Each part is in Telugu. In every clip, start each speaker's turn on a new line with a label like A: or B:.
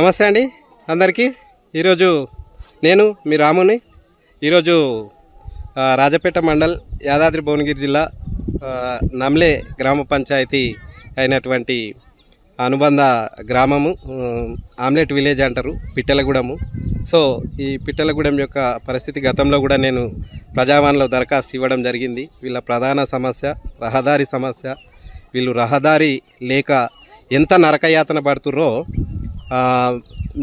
A: నమస్తే అండి అందరికీ. ఈరోజు నేను మీ రాముని. ఈరోజు రాజపేట మండల్ యాదాద్రి భువనగిరి జిల్లా నమ్లే గ్రామ పంచాయతీ అయినటువంటి అనుబంధ గ్రామము ఆమ్లెట్ విలేజ్ అంటారు, పిట్టలగూడెము. సో ఈ పిట్టలగూడెం యొక్క పరిస్థితి గతంలో కూడా నేను ప్రజావాణిలో దరఖాస్తు ఇవ్వడం జరిగింది. వీళ్ళ ప్రధాన సమస్య రహదారి సమస్య. వీళ్ళు రహదారి లేక ఎంత నరకయాతన పడుతుర్రో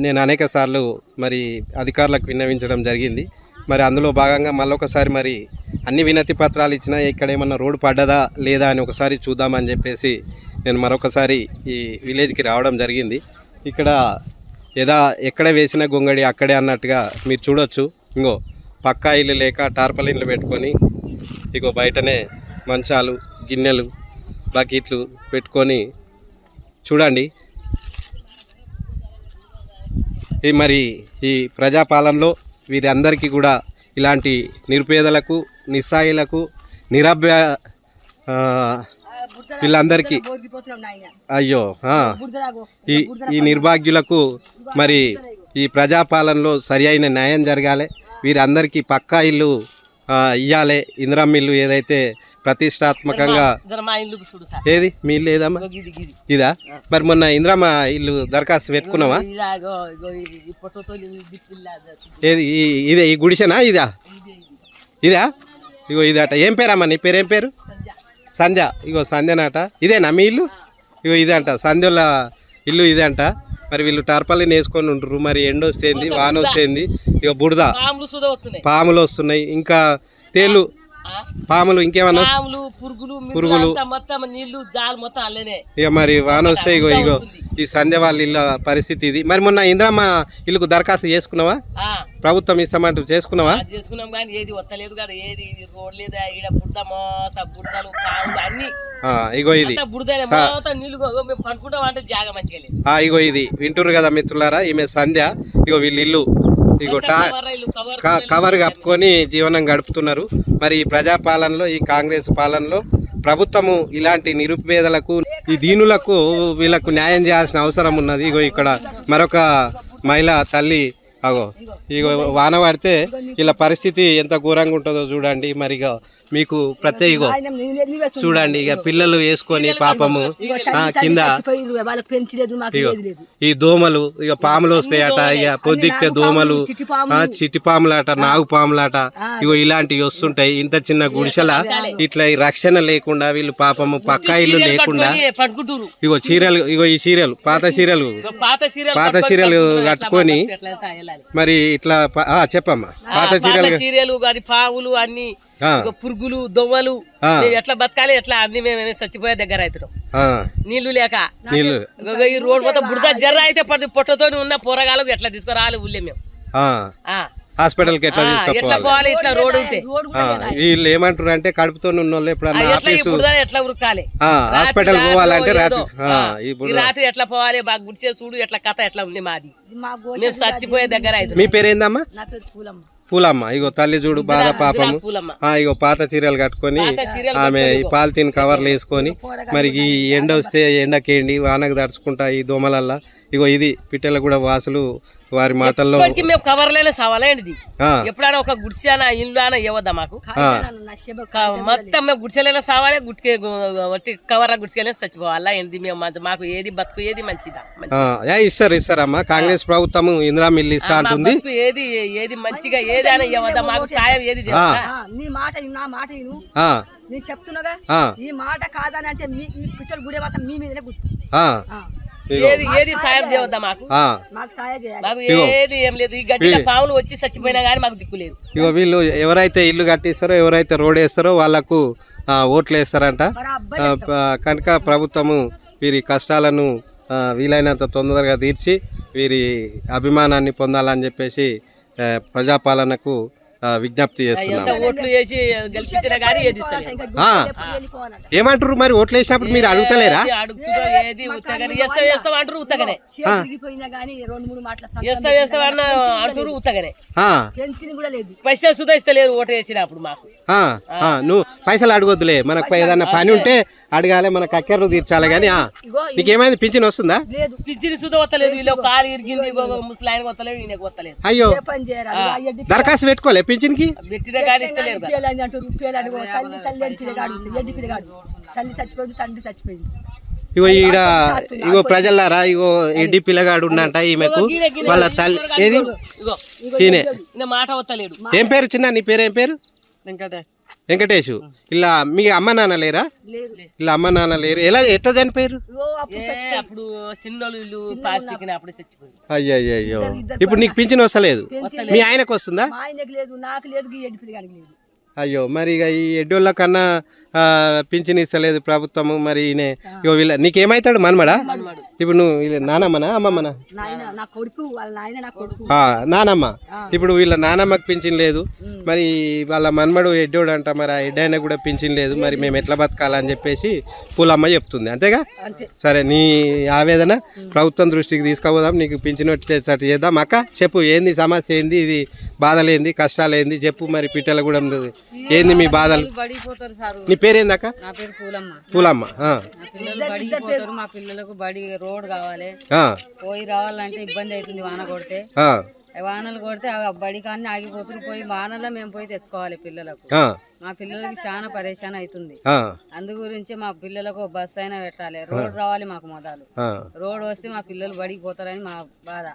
A: నేను అనేక సార్లు మరి అధికారులకు విన్నవించడం జరిగింది. మరి అందులో భాగంగా మళ్ళొకసారి మరి అన్ని వినతి పత్రాలు ఇచ్చినా ఇక్కడ ఏమన్నా రోడ్డు పడ్డదా లేదా అని ఒకసారి చూద్దామని చెప్పేసి నేను మరొకసారి ఈ విలేజ్కి రావడం జరిగింది. ఇక్కడ ఎక్కడ వేసిన గొంగడి అక్కడే అన్నట్టుగా మీరు చూడొచ్చు. ఇంకో పక్కా ఇల్లు లేక టార్పలిన్లు పెట్టుకొని ఇగో బయటనే మంచాలు గిన్నెలు బకెట్లు పెట్టుకొని చూడండి. మరి ఈ ప్రజాపాలనలో వీరందరికీ కూడా ఇలాంటి నిరుపేదలకు నిస్సాయులకు వీళ్ళందరికీ అయ్యో ఈ నిర్భాగ్యులకు మరి ఈ ప్రజాపాలనలో సరి అయిన న్యాయం జరగాలి. వీరందరికీ పక్కా ఇల్లు ఇవ్వాలి. ఇందిరమ్మ ఇల్లు ఏదైతే ప్రతిష్టాత్మకంగా ఏది మీ ఇల్లు ఏదమ్మా ఇదా? మరి మొన్న ఇందిరమ్మ ఇల్లు దరఖాస్తు పెట్టుకున్నావా? ఏది ఇదే ఈ గుడిసెనా ఇదా? ఇదా ఇగో ఇదట. ఏం పేరమ్మా నీ పేరు? ఏం పేరు? సంధ్య. ఇగో సంధ్యనట. ఇదేనా మీ ఇల్లు? ఇగో ఇదే అంట సంధ్యల ఇల్లు ఇదే అంట. మరి వీళ్ళు టార్పాలిన్ వేసుకొని ఉంటారు. మరి ఎండ వస్తేంది వాన వస్తేంది ఇక బురద పాములు వస్తున్నాయి, ఇంకా తేళ్ళు పాములు ఇంకేమన్నా పురుగులు ఇక మరి వాన వస్తే ఇగో ఈ సంధ్య వాళ్ళ ఇళ్ళ పరిస్థితి ఇది. మరి మొన్న ఇందిరమ్మ ఇల్లుకు దరఖాస్తు చేసుకున్నావా? ప్రభుత్వం ఇస్తామంటూ చేసుకున్నావా? ఇగో ఇది ఇగో ఇది వింటురు కదా మిత్రులారా, ఈమె సంధ్య. ఇగో వీళ్ళ ఇల్లు ఇగో కవర్ కప్పుకొని జీవనం గడుపుతున్నారు. మరి ఈ ప్రజాపాలనలో ఈ కాంగ్రెస్ పాలనలో ప్రభుత్వము ఇలాంటి నిరుపేదలకు ఈ దీనులకు వీళ్ళకు న్యాయం చేయాల్సిన అవసరం ఉన్నది. ఇగో ఇక్కడ మరొక మహిళ తల్లి ఇగో వాన పడితే ఇలా పరిస్థితి ఎంత ఘోరంగా ఉంటుందో చూడండి. మరి ఇక మీకు ప్రత్యేక చూడండి, ఇక పిల్లలు వేసుకొని పాపము కింద ఈ దోమలు ఇక పాములు వస్తాయట. ఇక పొద్దుక్తే దోమలు చిట్టి పాములాట నాగు పాములాట ఇగో ఇలాంటివి వస్తుంటాయి. ఇంత చిన్న గుడిసెల ఇట్లా రక్షణ లేకుండా వీళ్ళు పాపము పక్కా ఇల్లు లేకుండా ఇగో చీరలు ఇగో ఈ చీరలు పాత చీరలు కట్టుకొని మరి ఇట్లా చెప్పమ్మా. పాత చీరలు గాని పావులు అన్ని పురుగులు దొమ్మలు ఎట్లా బతకాలి ఎట్లా అన్ని మేము చచ్చిపోయే దగ్గర అవుతున్నాం. నీళ్లు లేక ఈ రోడ్ మొత్తం బురద జర్ర అయితే పడుతుంది. పొట్టతో ఉన్న పోరగాలకు ఎట్లా తీసుకురావాలి ఊళ్ళే మేము హాస్పిటల్ కి ఎట్లా పోవాలి? ఇట్లా రోడ్ ఉంటే వీళ్ళు ఏమంటారు అంటే కడుపుతో ఉన్న వాళ్ళు ఎట్లా ఉరకాలి హాస్పిటల్ పోవాలంటే రాత్రి ఎట్లా పోవాలి? బాగా గుడిసే చూడు ఎట్లా కథ ఎట్లా ఉంది మాది. మేము చచ్చిపోయే దగ్గర అయితే. మీ పేరేందమ్మా? పూలమ్మ. ఇగో తల్లి చూడు బాధ పాపము. ఇగో పాత చీరలు కట్టుకొని ఆమె ఈ పాలిథిన్ కవర్లు వేసుకొని మరి ఈ ఎండ వస్తే ఎండకేండి వానకు దడుచుకుంటా ఈ దోమలల్లా. ఇగో ఇది పిట్టలగూడెం వాసులు వారి మాటల్లో మేము కవర్లైనా సవాలేంటిది. ఎప్పుడైనా ఒక గుడిసెనా ఇల్లు అయినా ఇవ్వద్దా మాకు? మొత్తం మేము గుడిసెలైనా సావాలి, కవర్ గుడిసెలైనా చచ్చిపోవాలా ఏంటి? మేము మాకు ఏది బతుకు ఏది మంచిదా? ఇస్తారమ్మా. కాంగ్రెస్ ప్రభుత్వం ఇందిరమ్మ ఇల్లు ఇస్తా అంటుంది. ఏది మంచిగా ఏది అయినా ఇవ్వద్దా మాకు? సాయం ఏది నీ మాట నా మాట నేను చెప్తున్నదా? ఈ మాట కాదని అంటే ఈ పిట్టలు గుడే మాత్రం మీ మీదనే గుర్తు. ఏది సాయం చేయవద్దా మాకు? మాకు ఏది ఏం లేదు. ఈ గడ్డిలో పాములు వచ్చి చచ్చిపోయినా గానీ మాకు దిక్కు లేదు. ఇగో వీళ్ళు ఎవరైతే ఇల్లు కట్టిస్తారో ఎవరైతే రోడ్ వేస్తారో వాళ్ళకు ఓట్లు వేస్తారంట. కనుక ప్రభుత్వము వీరి కష్టాలను వీలైనంత తొందరగా తీర్చి వీరి అభిమానాన్ని పొందాలని చెప్పేసి ప్రజాపాలనకు విజ్ఞప్తి చేస్తున్నాము.
B: ఓట్లు వేసి గెలిపించినా గానీ ఏది ఇస్తలేదు.
A: ఏమంటారు మరి ఓట్లు వేసినప్పుడు మీరు అడుగుతలేరా?
B: అడుగుతున్నా ఏది ఉత్తగానే వేస్తాం అంటారు, ఉత్తగానే వేస్తాం అన్న అంటారు, ఉత్తగానే పైసలు సుధా ఇస్తలేరు ఓటు వేసినప్పుడు మాకు.
A: నువ్వు పైసలు అడగొద్దులే, మనకు ఏదన్నా పని ఉంటే అడగాలి, మన కక్కెరలు తీర్చాలి. కానీ నీకేమైంది, పింఛన్ వస్తుందా?
B: పింఛన్ సుధా వస్తలేదు, వీళ్ళు కాలు ఇరిగింది, ముసలాయనకి వస్తలేదు, ఈయనకి వస్తలేదు.
A: అయ్యో, దరఖాస్తు పెట్టుకోలే పింఛన్ కి?
B: పెట్టినా కానీ ఇస్తలేరు.
A: ఇగో ఈడ ఇగో ప్రజలారా, ఇగో ఎడ్డి పిల్లగాడు ఉన్నంట, ఈమెకు వాళ్ళ తల్లి ఏది సీనే
B: మాట వస్తలేడు.
A: ఏం పేరు చిన్న, నీ పేరు ఏం పేరు? వెంకటేష్. ఇలా మీ అమ్మ నాన్న లేరా? ఇలా అమ్మ నాన్న లేరు. ఎట్లా చనిపోయారు?
B: అప్పుడు చిన్నోళ్ళు పాసికిన అప్పుడు చచ్చిపోయారు.
A: అయ్యో, ఇప్పుడు నీకు పింఛన్ వస్తలేదు, మీ ఆయనకు వస్తుందా? అయ్యో, మరి ఇక ఈ ఎడ్డోళ్ళ కన్నా పింఛన్ ఇస్తలేదు ప్రభుత్వము. మరి వీళ్ళ నీకేమైతాడు, మనమడా? ఇప్పుడు నువ్వు నానమ్మనా అమ్మమ్మనా? నానమ్మ. ఇప్పుడు వీళ్ళ నానమ్మకి పింఛన్ లేదు, మరి వాళ్ళ మనమడు ఎడ్డోడు అంట, మరి ఆ ఎడ్డైనా కూడా పింఛన్ లేదు, మరి మేము ఎట్లా బతకాలని చెప్పేసి పూలమ్మ చెప్తుంది. అంతేగా? సరే, నీ ఆవేదన ప్రభుత్వం దృష్టికి తీసుకుపోదాం, నీకు పింఛన్ వచ్చేటట్టు చేద్దాం. అక్క చెప్పు, ఏంది సమస్య, ఏంది ఇది, బాధలేంది, కష్టాలు ఏంది చెప్పు. మరి పిట్టల కూడా ఏంది మీ బాధలు? నీ పేరేంది అక్క?
C: నా పేరు
A: పూలమ్మ.
C: పిల్లలు బడికి పోతారు, మా పిల్లలకు బడి రోడ్ కావాలి, పోయి రావాలంటే ఇబ్బంది అవుతుంది. వాన కొడితే వానలు కొడితే బడి కానీ ఆగిపోతుంది, పోయి వానలో మేము పోయి తెచ్చుకోవాలి పిల్లలకు. మా పిల్లలకి చాలా పరేషాన్ అవుతుంది. అందు గురించి మా పిల్లలకు బస్సు అయినా పెట్టాలి, రోడ్ రావాలి మాకు. మొదలు రోడ్ వస్తే మా పిల్లలు బడికి పోతారని మా బాధ.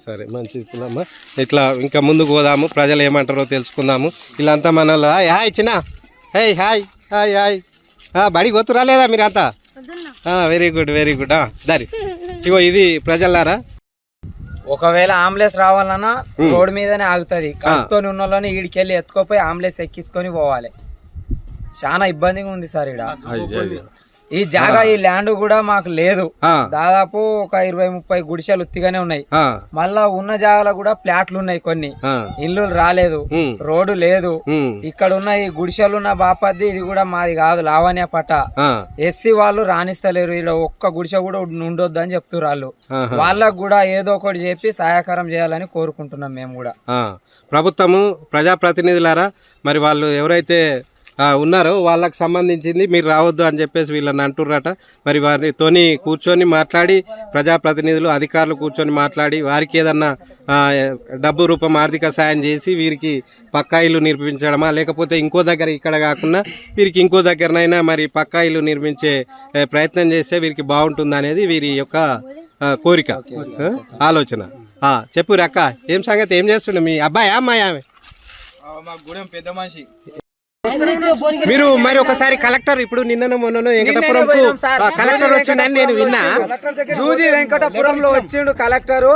A: సరే, మంచిది పూలమ్మ. ఇట్లా ఇంకా ముందుకు పోదాము, ప్రజలు ఏమంటారో తెలుసుకుందాము. వీళ్ళంతా మనలో హాయ్ చిన్న, హాయ్ హాయ్ హాయ్ హాయ్ బడికి పోతురా లేదా మీరంతా? Very good, very good. దారి ఇగో ఇది ప్రజలారా,
D: ఒకవేళ అంబులెన్స్ రావాలన్నా రోడ్ మీదనే ఆగుతుంది. కడుపుతో ఉన్న వాళ్ళని ఈడికెళ్ళి ఎత్తుకోపోయి అంబులెన్స్ ఎక్కించుకొని పోవాలి. చాలా ఇబ్బందిగా ఉంది సార్ ఈడ. ఈ జాగా, ఈ ల్యాండ్ కూడా మాకు లేదు. దాదాపు ఒక 20-30 గుడిసెలు ఉత్తిగానే ఉన్నాయి. మళ్ళా ఉన్న జాగాలో కూడా ప్లాట్లు ఉన్నాయి, కొన్ని ఇల్లు రాలేదు, రోడ్డు లేదు. ఇక్కడ ఉన్న ఈ గుడిసెలు ఉన్న బాపద్ది, ఇది కూడా మాది కాదు, లావణ్య పట్ట. ఎస్సీ వాళ్ళు రాణిస్తలేరు, ఇలా ఒక్క గుడిసె కూడా ఉండొద్దు అని చెప్తున్నారు వాళ్ళు. వాళ్ళకు కూడా ఏదో ఒకటి చెప్పి సహాయకరం చేయాలని కోరుకుంటున్నాం మేము కూడా.
A: ప్రభుత్వము ప్రజాప్రతినిధులారా, మరి వాళ్ళు ఎవరైతే ఉన్నారో వాళ్ళకి సంబంధించింది మీరు రావద్దు అని చెప్పేసి వీళ్ళని అంటుర్రట. మరి వారితోని కూర్చొని మాట్లాడి, ప్రజాప్రతినిధులు అధికారులు కూర్చొని మాట్లాడి, వారికి ఏదన్నా డబ్బు రూపం ఆర్థిక సాయం చేసి వీరికి పక్కా ఇల్లు నిర్మించడమా, లేకపోతే ఇంకో దగ్గర ఇక్కడ కాకుండా వీరికి ఇంకో దగ్గరనైనా మరి పక్కా ఇల్లు నిర్మించే ప్రయత్నం చేస్తే వీరికి బాగుంటుంది అనేది వీరి యొక్క కోరిక, ఆలోచన. చెప్పు రక్క, ఏం సంగతి, ఏం చేస్తుండే మీ అబ్బాయా అమ్మాయి? ఆమె
D: పెద్ద మనిషి.
A: మీరు మరి ఒకసారి కలెక్టర్, ఇప్పుడు నిన్న మొన్న వెంకటపురం కలెక్టర్ వచ్చిండని నేను విన్నా.
D: దూది వెంకటపురంలో వచ్చిండు కలెక్టర్,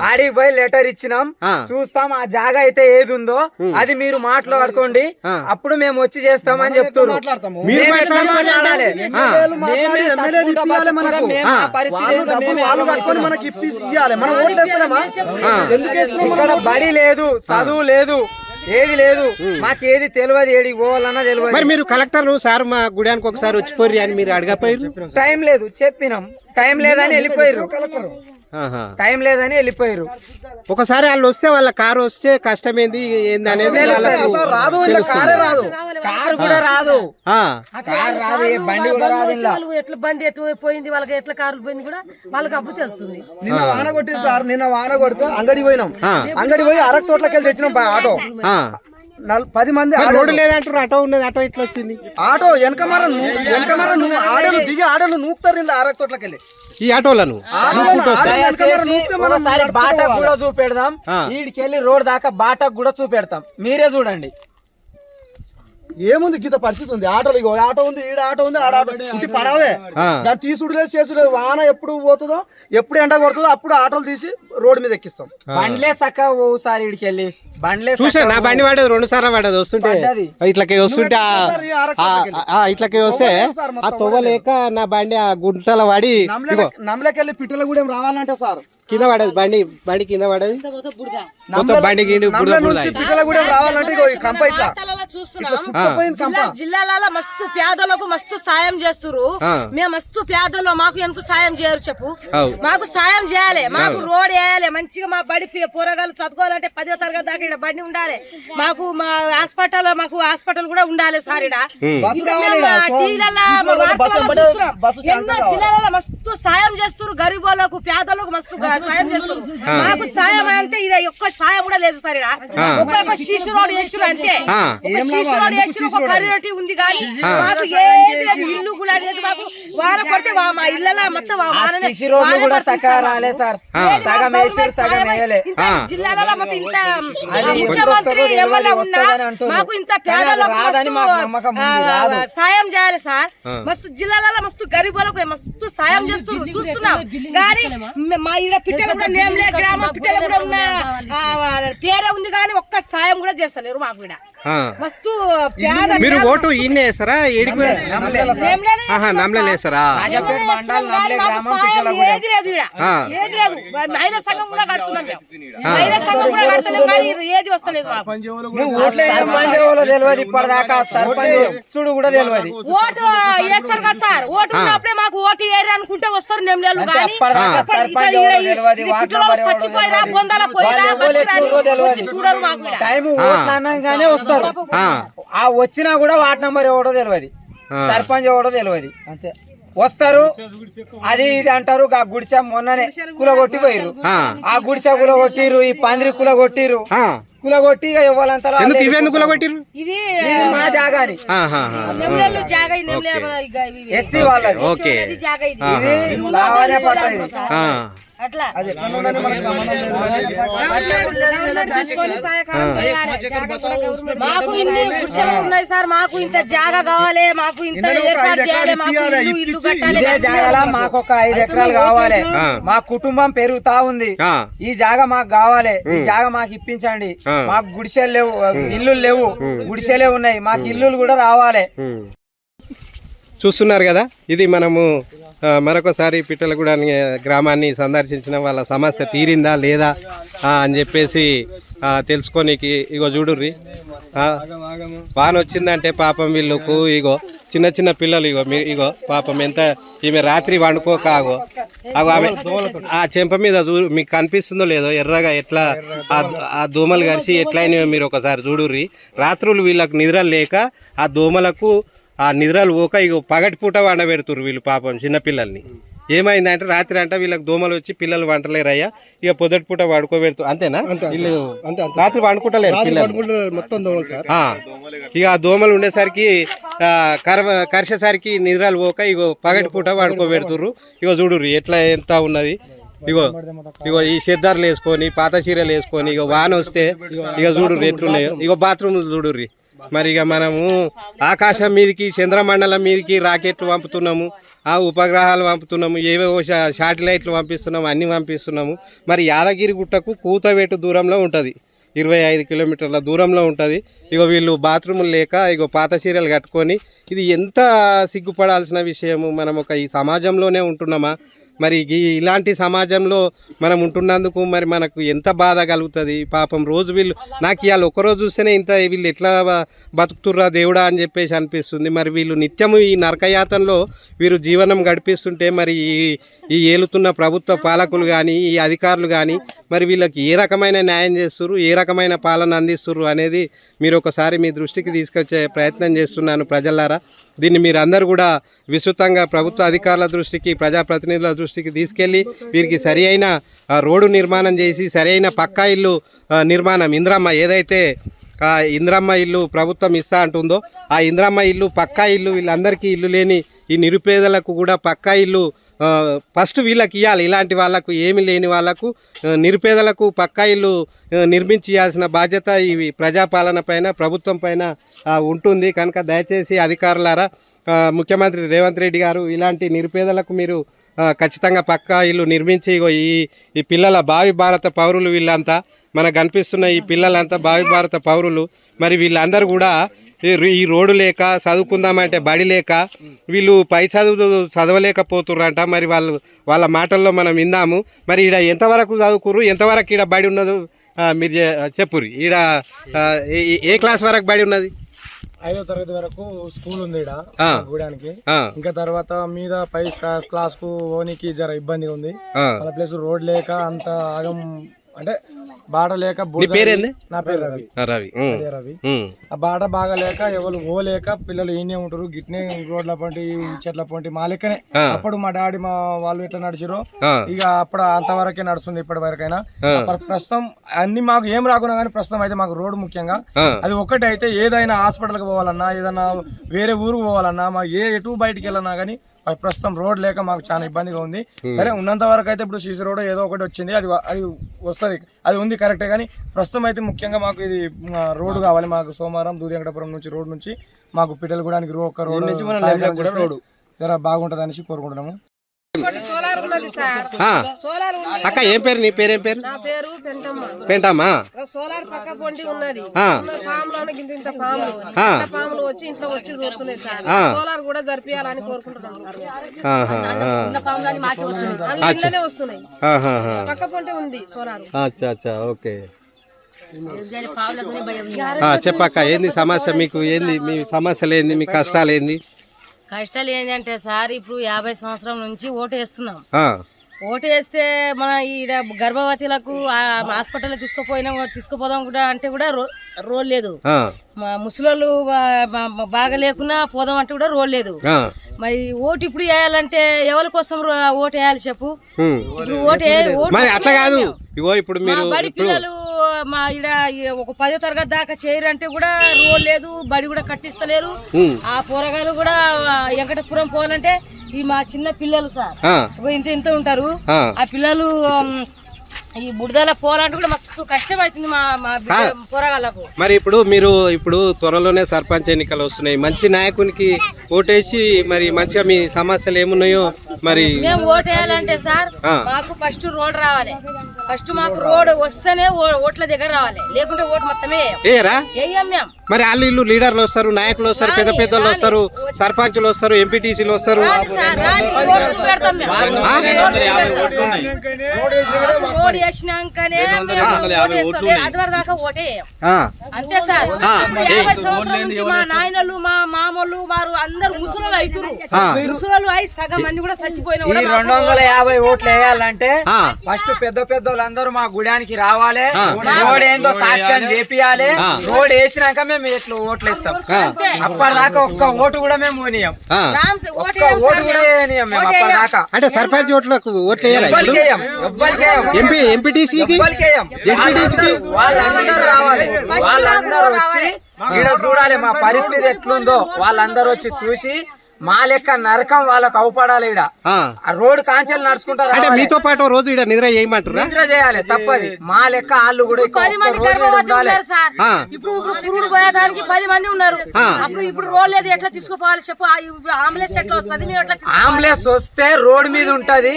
D: ఆడికి పోయి లెటర్ ఇచ్చినాం, చూస్తాం ఆ జాగా అయితే ఏది ఉందో అది మీరు మాట్లాడుకోండి, అప్పుడు మేము వచ్చి చేస్తామని చెప్తారు. ఇక్కడ బడి లేదు, చదువు లేదు, ఏది లేదు, మాకేది తెలియదు, ఏడికి పోవాలన్నా తెలియదు.
A: మరి మీరు కలెక్టర్ సార్ మా గుడానికి ఒకసారి వచ్చిపోయి అని మీరు అడగపోయారు?
D: టైం లేదు చెప్పినాం, టైం లేదని వెళ్ళిపోయారు. టైం లేదని వెళ్ళిపోయారు.
A: ఒకసారి వాళ్ళు వస్తే, వాళ్ళ కారు వస్తే కష్టం ఏంది అనేది
D: రాదు, కారు కూడా రాదు, కారు రాదు, బండి కూడా రాదు.
B: ఎట్లా బండి ఎటు పోయింది, వాళ్ళకి ఎట్లా కారు పోయింది కూడా వాళ్ళకి అప్పుడు తెలుస్తుంది.
D: నిన్న వాన కొట్టింది సార్, నిన్న వాన కొడితే అంగడి పోయినాం, అంగడి పోయి అరకు తోటలోకి వెళ్ళి తెచ్చినాం ఆటో. 10 మంది
A: రోడ్డు లేదంటారు, ఆటో ఉన్నది, ఆటో ఇట్లా వచ్చింది.
D: ఆటో వెనకమర ఆడలు దిగి ఆడలు నూకుతారు అరకు తోటలోకి వెళ్ళి.
A: ఈ ఆటోలను
D: బాటకు కూడా చూపెడదాం, వీడికెళ్ళి రోడ్ దాకా బాటకు కూడా చూపెడతాం, మీరే చూడండి. ఏముంది గీత పరిస్థితి ఉంది. ఆటోలు ఇగో ఆటో ఉంది, ఈడ ఆటో ఉంది, ఆడ ఆటో ఇంటి పడవే, దాన్ని తీసుడు లేదు చేసులేదు. వాన ఎప్పుడు పోతుందో, ఎప్పుడు ఎండ కొడుతుందో అప్పుడు ఆటోలు తీసి రోడ్డు మీద ఎక్కిస్తాం. బండ్లే చక్కగా పోవు సార్, ఈడికెళ్ళి బండ్లే
A: చూసా నా బండి పడేది 2 సార్లు పడేది వస్తుంటే ఇట్లకి వస్తుంటే ఇట్లకి వస్తే ఆ తొవ్వలేక నా బండి ఆ గుంటల పడి
E: నమ్మలకెళ్ళి పిట్టలగూడెం రావాలంటే సార్
A: కింద పడేది బండి కింద పడేది మొత్తం బండి గిండి
E: పిట్టలగూడెం రావాలంటే
F: జిల్లాల మస్తు పేదలకు మస్తు సాయం చేస్తురు. మేము మస్తు పేదలు, మాకు ఎందుకు సాయం చేయరు చెప్పు? మాకు సాయం చేయాలి, మాకు రోడ్ వేయాలి, మంచిగా మా బడి పోరగాళ్ళు చదువుకోవాలంటే 10వ తరగతి దాకా ఇక్కడ బండి ఉండాలి. మాకు మా హాస్పిటల్ కూడా ఉండాలి సార్. ఎన్నో జిల్లాలలో మస్తు సాయం చేస్తున్నారు, గరీబోళ్ళకు పేదలకు మస్తు సాయం చేస్తున్నారు. మాకు సాయం అంటే ఇది ఒక్క సాయం కూడా లేదు సార్. ఒక్కొక్క శిశు రోడ్ వేస్తున్నారు అంతే, శిశు రోడ్ వేస్తున్నారు, ఒక కరియోటి ఉంది కానీ మాకు ఏది లేదు, ఇల్లు కూడా లేదు. మాకు వారం కొడితే మా ఇళ్ళ మొత్తం జిల్లాలలో మొత్తం ఇంత ముఖ్యమంత్రి ఎమ్మెల్యే ఉన్నా మాకు ఇంత పేదలకు సాయం చేయాలి సార్. మస్తు జిల్లాలలో మస్తు గరీబులకు మస్తు సాయం చేస్తున్నారు, చూస్తున్నాం. కానీ మా ఈడ పిట్టలు కూడా నేమ్లే, గ్రామ పిట్టలు కూడా ఉన్న పేరే ఉంది కానీ ఒక్క సాయం కూడా చేస్తలేరు మాకు. ఈడ మస్తు
A: మీరు ఓటు ఈయనే వేస్తారా? నమ్మలేసారా?
F: ఏది లేదు ఈడ, ఏది లేదు. మహిళా సంఘం కూడా కడుతున్నాం మేము, మహిళా సంఘం కూడా కడతలేము కానీ ఏది వస్తలేదు మాకు. ఓటు వేస్తారు కదా సార్, ఓటు ఉన్నప్పుడే మాకు ఓటు ఏరి అనుకుంటే వస్తారు నెమ్లేలు కానీ చచ్చిపోయిరా బొందల పోయిరా చూడరు మాకు.
D: అనగానే వస్తారు, ఆ వచ్చినా కూడా వార్డ్ నంబర్ ఎవడో తెలియదు, సర్పంచ్ ఎవడో తెలియదు, అంతే వస్తారు. అది ఇది అంటారు. ఆ గుడిసె మొన్ననే కులగొట్టి పోయిర్రు, ఆ గుడిసె కులగొట్టిర్రు, ఈ పందిరి కులగొట్టిర్రు, కులగొట్టి ఇవ్వాలంతా ఇది మా జాగాని ఎస్సీ వాళ్ళది, ఇది లావానే పట్టది.
F: అట్లా మాకు ఇన్ని గుడిసెలు ఉన్నాయి సార్, మాకు ఇంత జాగా కావాలి, మాకు ఇంత ఏర్పాటు చేయాలి, మాకు ఇల్లు కట్టాలి.
D: జాగా మాకు ఒక 5 ఎకరాలు కావాలి, మా కుటుంబం పెరుగుతా ఉంది, ఈ జాగా మాకు కావాలి, ఈ జాగా మాకు ఇప్పించండి. మాకు గుడిసెలు లేవు, ఇల్లు లేవు, గుడిసెలే ఉన్నాయి, మాకు ఇల్లులు కూడా రావాలి.
A: చూస్తున్నారు కదా, ఇది మనము మరొకసారి పిట్టలగూడ గ్రామాన్ని సందర్శించిన వాళ్ళ సమస్య తీరిందా లేదా అని చెప్పేసి తెలుసుకోనికి ఇగో చూడుర్రి. వాన వచ్చిందంటే పాపం వీళ్ళకు ఇగో చిన్న చిన్న పిల్లలు ఇగో పాపం ఎంత ఈమె రాత్రి వండుకోక ఆగో ఆమె ఆ చెంప మీద మీకు కనిపిస్తుందో లేదో ఎర్రగా ఎట్లా ఆ దోమలు కలిసి ఎట్లయినా మీరు ఒకసారి చూడుర్రి. రాత్రులు వీళ్ళకు నిద్రలు లేక ఆ దోమలకు ఆ నిద్రలు పోక ఇక పగటిపూట వండబెడుతుర్రు వీళ్ళు పాపం చిన్నపిల్లల్ని. ఏమైందంటే రాత్రి అంటే వీళ్ళకి దోమలు వచ్చి పిల్లలు వంటలేరయ్యా, ఇక పొద్దుటిపూట పడుకోబెడుతు అంతేనా? వీళ్ళు రాత్రి వండుకుంటలేరు
E: మొత్తం దోమలు సార్.
A: ఇక ఆ దోమలు ఉండేసరికి కరిసేసరికి నిద్రలు పోక ఇగో పగటిపూట పడుకోబెడుతుర్రు. ఇగో చూడుర్రు ఎట్లా ఎంత ఉన్నది. ఇగో ఈ సిద్ధార్లు వేసుకొని పాత చీరలు వేసుకొని ఇగో వాన వస్తే ఇక చూడుర్రి ఎట్లున్నాయో. ఇగో బాత్రూమ్లు చూడుర్రి. మరి ఇక మనము ఆకాశం మీదకి చంద్రమండలం మీదకి రాకెట్లు పంపుతున్నాము, ఆ ఉపగ్రహాలు పంపుతున్నాము, ఏవేవో శాటిలైట్లు పంపిస్తున్నాము, అన్నీ పంపిస్తున్నాము. మరి యాదగిరి గుట్టకు కూతవేటు దూరంలో ఉంటుంది, 25 కిలోమీటర్ల దూరంలో ఉంటుంది. ఇగో వీళ్ళు బాత్రూములు లేక ఇగో పాత చీరలు కట్టుకొని, ఇది ఎంత సిగ్గుపడాల్సిన విషయము. మనం ఈ సమాజంలోనే ఉంటున్నామా? మరి ఇలాంటి సమాజంలో మనం ఉంటున్నందుకు మరి మనకు ఎంత బాధ కలుగుతుంది. పాపం రోజు వీళ్ళు నాకు ఇవాళ ఒక్కరోజు చూస్తేనే ఇంత వీళ్ళు ఎట్లా బతుకుతుర్రా దేవుడా అని చెప్పేసి అనిపిస్తుంది. మరి వీళ్ళు నిత్యము ఈ నరకయాతనలో వీరు జీవనం గడిపిస్తుంటే మరి ఈ ఏలుతున్న ప్రభుత్వ పాలకులు కానీ ఈ అధికారులు కానీ మరి వీళ్ళకి ఏ రకమైన న్యాయం చేస్తుర్రు, ఏ రకమైన పాలన అందిస్తుర్రు అనేది మీరు ఒకసారి మీ దృష్టికి తీసుకొచ్చే ప్రయత్నం చేస్తున్నాను ప్రజలారా. దీన్ని మీరు అందరూ కూడా విస్తృతంగా ప్రభుత్వ అధికారుల దృష్టికి, ప్రజాప్రతినిధుల దృష్టికి తీసుకెళ్ళి వీరికి సరి అయిన రోడ్డు నిర్మాణం చేసి సరి అయిన పక్కా ఇల్లు నిర్మాణం, ఇంద్రమ్మ ఏదైతే ఇంద్రమ్మ ఇల్లు ప్రభుత్వం ఇస్తా అంటుందో ఆ ఇంద్రమ్మ ఇల్లు పక్కా ఇల్లు వీళ్ళందరికీ ఇల్లు లేని ఈ నిరుపేదలకు కూడా పక్కా ఇల్లు ఫస్ట్ వీళ్ళకి ఇవ్వాలి. ఇలాంటి వాళ్ళకు ఏమి లేని వాళ్ళకు నిరుపేదలకు పక్కా ఇల్లు నిర్మించి ఇవ్వాల్సిన బాధ్యత ఈ ప్రజాపాలన పైన ప్రభుత్వం పైన ఉంటుంది. కనుక దయచేసి అధికారులారా, ముఖ్యమంత్రి రేవంత్ రెడ్డి గారు ఇలాంటి నిరుపేదలకు మీరు ఖచ్చితంగా పక్కా ఇల్లు నిర్మించి ఇగో ఈ పిల్లల భావి భారత పౌరులు వీళ్ళంతా మనకు కనిపిస్తున్న ఈ పిల్లలంతా భావి భారత పౌరులు. మరి వీళ్ళందరూ కూడా ఈ రోడ్డు లేక చదువుకుందామంటే బడి లేక వీళ్ళు పై చదవలేకపోతుర్రంట. మరి వాళ్ళ మాటల్లో మనం విందాము. మరి ఈడ ఎంతవరకు చదువుకుర్రు, ఎంతవరకు ఈడ బడి ఉన్నదో మీరు చెప్పుర్రి. ఈడ ఏ క్లాస్ వరకు బడి ఉన్నది?
E: 5వ తరగతి వరకు స్కూల్ ఉంది ఈడ గూడానికి. ఇంకా తర్వాత మీద పై క్లాస్ కు ఓనికి జర ఇబ్బంది ఉంది. ప్లస్ రోడ్ లేక అంత ఆగం అంటే బాట లేక. నా పేరు రవి. రవి ఆ బాట బాగా లేక ఎవరు పోలేక పిల్లలు ఈయనే ఉంటారు. గిట్నే రోడ్ల పంటి చెట్ల పంటి మా లెక్కనే. అప్పుడు మా డాడీ మా వాళ్ళు ఎట్లా నడిచిరో ఇక అప్పుడు అంతవరకే నడుస్తుంది ఇప్పటి వరకైనా. ప్రస్తుతం అన్ని మాకు ఏం రాకున్నా కానీ ప్రస్తుతం అయితే మాకు రోడ్డు ముఖ్యంగా. అది ఒకటి అయితే ఏదైనా హాస్పిటల్కి పోవాలన్నా ఏదైనా వేరే ఊరుకు పోవాలన్నా మాకు ఎటు బయటికి వెళ్ళన్నా కానీ ప్రస్తుతం రోడ్ లేక మాకు చాలా ఇబ్బందిగా ఉంది. సరే ఉన్నంత వరకు అయితే ఇప్పుడు సీసీ రోడ్ ఏదో ఒకటి వచ్చింది, అది వస్తుంది, అది ఉంది కరెక్టే. కానీ ప్రస్తుతం అయితే ముఖ్యంగా మాకు ఇది రోడ్డు కావాలి. మాకు సోమవారం దూదివెంకటాపురం నుంచి రోడ్ నుంచి మాకు పిట్టలగూడానికి ఒక రోడ్ జర బాగుంటది అనేసి కోరుకుంటున్నాము.
A: అక్క ఏం పేరు? నీ పేరేం పేరు?
F: నా పేరు
A: పెంటమ్మా.
F: సోలార్ పక్క పొంటి ఉన్నది. పాములోనే ఇంత పాములు వచ్చి ఇంట్లో వచ్చి చూస్తున్నాయి సార్. సోలార్ కూడా జరిపియాలని కోరుకుంటున్నాం సార్. పాములని మాకి వస్తున్నాయి, వస్తున్నాయి. పక్క పొంటి ఉంది సోలార్.
A: ఓకే చెప్పక్క, ఏంది సమస్య మీకు? ఏంది మీ సమస్యలు? ఏంది మీ కష్టాలు? ఏంది
C: కష్టాలు ఏంటంటే సార్, ఇప్పుడు 50 సంవత్సరం నుంచి ఓటు వేస్తున్నాం. ఓటు వేస్తే మన ఈడ గర్భవతులకు హాస్పిటల్ తీసుకుపోదాం కూడా అంటే కూడా రోడ్ లేదు. ముసలోళ్ళు బాగా లేకున్నా పోదాం అంటే కూడా రోడ్ లేదు. మరి ఓటు ఇప్పుడు వేయాలంటే ఎవరి కోసం ఓటు వేయాలి చెప్పు?
A: అట్లా కాదు. ఇప్పుడు
C: బడి పిల్లలు మా ఈడ ఒక 10వ తరగతి దాకా చేయరంటే కూడా రోడ్ లేదు, బడి కూడా కట్టిస్తలేరు. ఆ పోరగాలు కూడా వెంకటపురం పోవాలంటే ఈ మా చిన్న పిల్లలు సార్ ఇంత ఉంటారు. ఆ పిల్లలు ఈ బుడదల పోవాలంటే కూడా మస్తు కష్టం అవుతుంది మా పోరగాళ్ళకు.
A: మరి ఇప్పుడు త్వరలోనే సర్పంచ్ ఎన్నికలు వస్తున్నాయి. మంచి నాయకునికి ఓటేసి మరి మంచిగా మీ సమస్యలు ఏమున్నాయో మరి
C: మేము ఓటేయాలంటే సార్ మాకు ఫస్ట్ రోడ్ రావాలి. ఫస్ట్ మాకు రోడ్ వస్తేనే ఓట్ల దగ్గర రావాలి, లేకుంటే ఓటు మొత్తమే వేయం మేము.
A: మరి వాళ్ళు ఇల్లు లీడర్లు వస్తారు, నాయకులు వస్తారు, పెద్ద పెద్దలు వస్తారు, సర్పంచులు వస్తారు, ఎంపీటీసీలు వస్తారు.
C: రోడ్ వేసినాకనే అదివరకు దాకా ఓటే అంతే సార్. 50 సంవత్సరాల నుంచి మా నాయనలు మా మామూలు వారు అందరు ముసలు అవుతురు. ముసలు అయి సగం మంది కూడా చచ్చిపోయిన.
D: 250 ఓట్లు వేయాలంటే ఫస్ట్ పెద్ద అందరూ మా గుడానికి రావాలి. రోడ్ ఏందో సాక్ష్యం చేపియాలి. రోడ్ వేసినాక మేము ఎట్లా ఓట్లు వేస్తాం. అప్పటిదాకా ఒక్క ఓటు కూడా మేము పోనీయం. ఓటు కూడా వేయనీయం మేము అప్పటిదాకా.
A: అంటే సర్పంచ్ ఓట్లకు ఓట్లు
D: వాళ్ళందరూ రావాలి. వాళ్ళందరూ వచ్చి ఈడ చూడాలి మా పరిస్థితి ఎట్లుందో. వాళ్ళందరూ వచ్చి చూసి మా లెక్క నరకం వాళ్ళకు అవపడాలి. ఈడ రోడ్డు కాంచెలు నడుచుకుంటారు.
A: అంటే మీతో పాటు రోజు ఈడ నిద్ర చేయమంటారు?
D: నిద్ర చేయాలి తప్పది. మా లెక్క వాళ్ళు కూడా
F: 10 మంది ఇప్పుడు పురుడు పోయడానికి 10 మంది ఉన్నారు. అప్పుడు ఇప్పుడు రోడ్ లేదు, ఎట్లా తీసుకుపోవాలి చెప్పు? అంబులెన్స్ ఎట్లా వస్తుంది?
D: అంబులెన్స్ వస్తే రోడ్ మీద ఉంటది.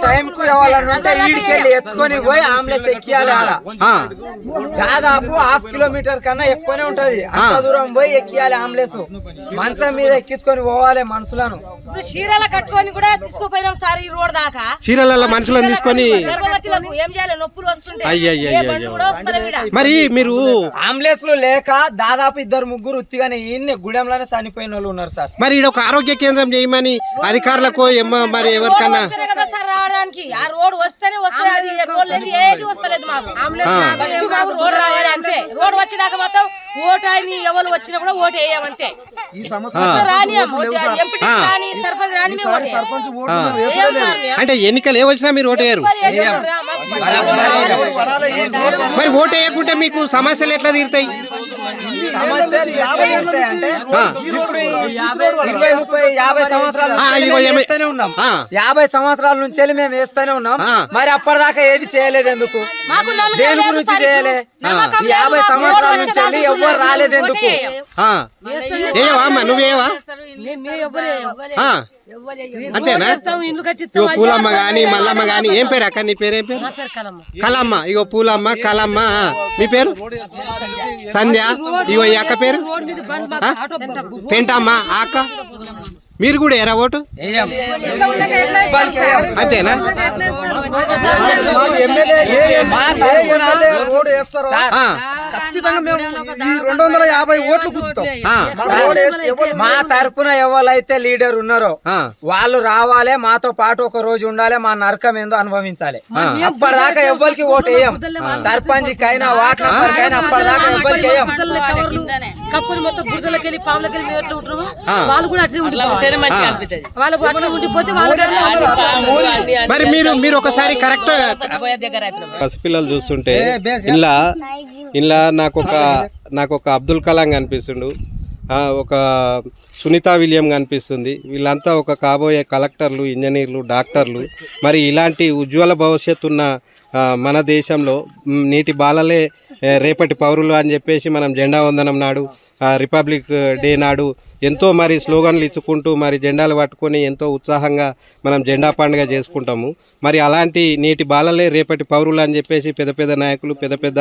D: టైం కు ఇవ్వాలంటే ఈడికెళ్ళి ఎత్తుకొని పోయి అంబులెన్స్ ఎక్కియాలి. ఆడ దాదాపు 1/2 కిలోమీటర్ కన్నా ఎక్కువనే ఉంటది. అంత దూరం పోయి ఎక్కియాలి అంబులెన్స్. మంచం మీద ఎక్కించుకొని పోవాలి మనుషులను.
F: ఇప్పుడు చీరల కట్టుకొని కూడా తీసుకుపోయినాం సార్ ఈ రోడ్ దాకా.
A: చీరల మనుషులను తీసుకొని
F: గర్భవతులకు ఏం చేయాలి? నొప్పులు వస్తుంటాయి.
A: మరి మీరు
D: అంబులెన్స్ లేక దాదాపు 2-3 ఉత్తిగానే ఈయన్ని గుడెంలోనే చనిపోయిన వాళ్ళు ఉన్నారు సార్.
A: మరి ఈడ ఒక ఆరోగ్య కేంద్రం చేయమని అధికారులకు మరి ఎవరికన్నా
F: రావడానికి ఆ రోడ్ వస్తేనే వస్తుంది. రోడ్ లేదు, ఏది వస్తలేదు మాకు. ఫస్ట్ మాకు రోడ్ రావాలి అంతే. రోడ్ వచ్చినాక మొత్తం ఓటు అని ఎవరు వచ్చినా కూడా ఓటు వేయమంతే.
A: అంటే ఎన్నికలు ఏ వచ్చినా మీరు ఓటు వేయరు. మరి ఓటు వేయకుంటే మీకు సమస్యలు ఎట్లా తీరుతాయి?
D: సమస్యలు అంటే ఇప్పుడు 20-30-50 సంవత్సరాల నుంచి మేము వేస్తూనే ఉన్నాం. 50 సంవత్సరాల నుంచి మేము వేస్తూనే ఉన్నాం. మరి అప్పటిదాకా ఏది చేయలేదు ఎందుకు? దేని గురించి చేయలే? 50 సంవత్సరాల నుంచి ఎవ్వరు రాలేదు ఎందుకు?
A: నువ్వేవా అంతేనా? ఇగో పూలమ్మ గాని మల్లమ్మ గాని. ఏం పేరు అక్క? నీ పేరు ఏం పేరు? కలమ్మ. ఇగో పూలమ్మ, కలమ్మ. మీ పేరు? సంధ్య. ఇగో ఈ అక్క పేరు పెంటమ్మ. ఆ అక్క మీరు కూడా ఎరా ఓటు అంతేనా?
E: ఖచ్చితంగా మేము 250 ఓట్లు గుర్తుతాం.
D: మా తరపున ఎవరైతే లీడర్ ఉన్నారో వాళ్ళు రావాలి, మాతో పాటు ఒక రోజు ఉండాలి, మా నరకం ఏందో అనుభవించాలి. అప్పటిదాకా ఎవ్వరికి ఓటు వేయం. సర్పంచ్ కైనా వాట్లకైనా అప్పటిదాకా ఎవ్వరికి వేయం.
F: కప్పులు మొత్తం బురదలోకి వెళ్ళి పాములకి వెళ్ళి ఎట్లా ఉంటారు వాళ్ళు కూడా అట్లే ఉండిపోతారు. వాళ్ళకు అట్లా ఉండిపోతే
A: మరి మీరు ఒకసారి కరెక్ట్ పసిపిల్లలు చూస్తుంటే ఇలా నాకు ఒక అబ్దుల్ కలాం కనిపిస్తుండు, ఒక సునీతా విలియం కనిపిస్తుంది. వీళ్ళంతా ఒక కాబోయే కలెక్టర్లు, ఇంజనీర్లు, డాక్టర్లు. మరి ఇలాంటి ఉజ్వల భవిష్యత్తు ఉన్న మన దేశంలో నేటి బాలలే రేపటి పౌరులు అని చెప్పేసి మనం జెండా వందనం నాడు, రిపబ్లిక్ డే నాడు ఎంతో మరి స్లోగన్లు ఇచ్చుకుంటూ మరి జెండాలు పట్టుకొని ఎంతో ఉత్సాహంగా మనం జెండా పండుగ చేసుకుంటాము. మరి అలాంటి నేటి బాలలే రేపటి పౌరులు అని చెప్పేసి పెద్ద పెద్ద నాయకులు పెద్ద పెద్ద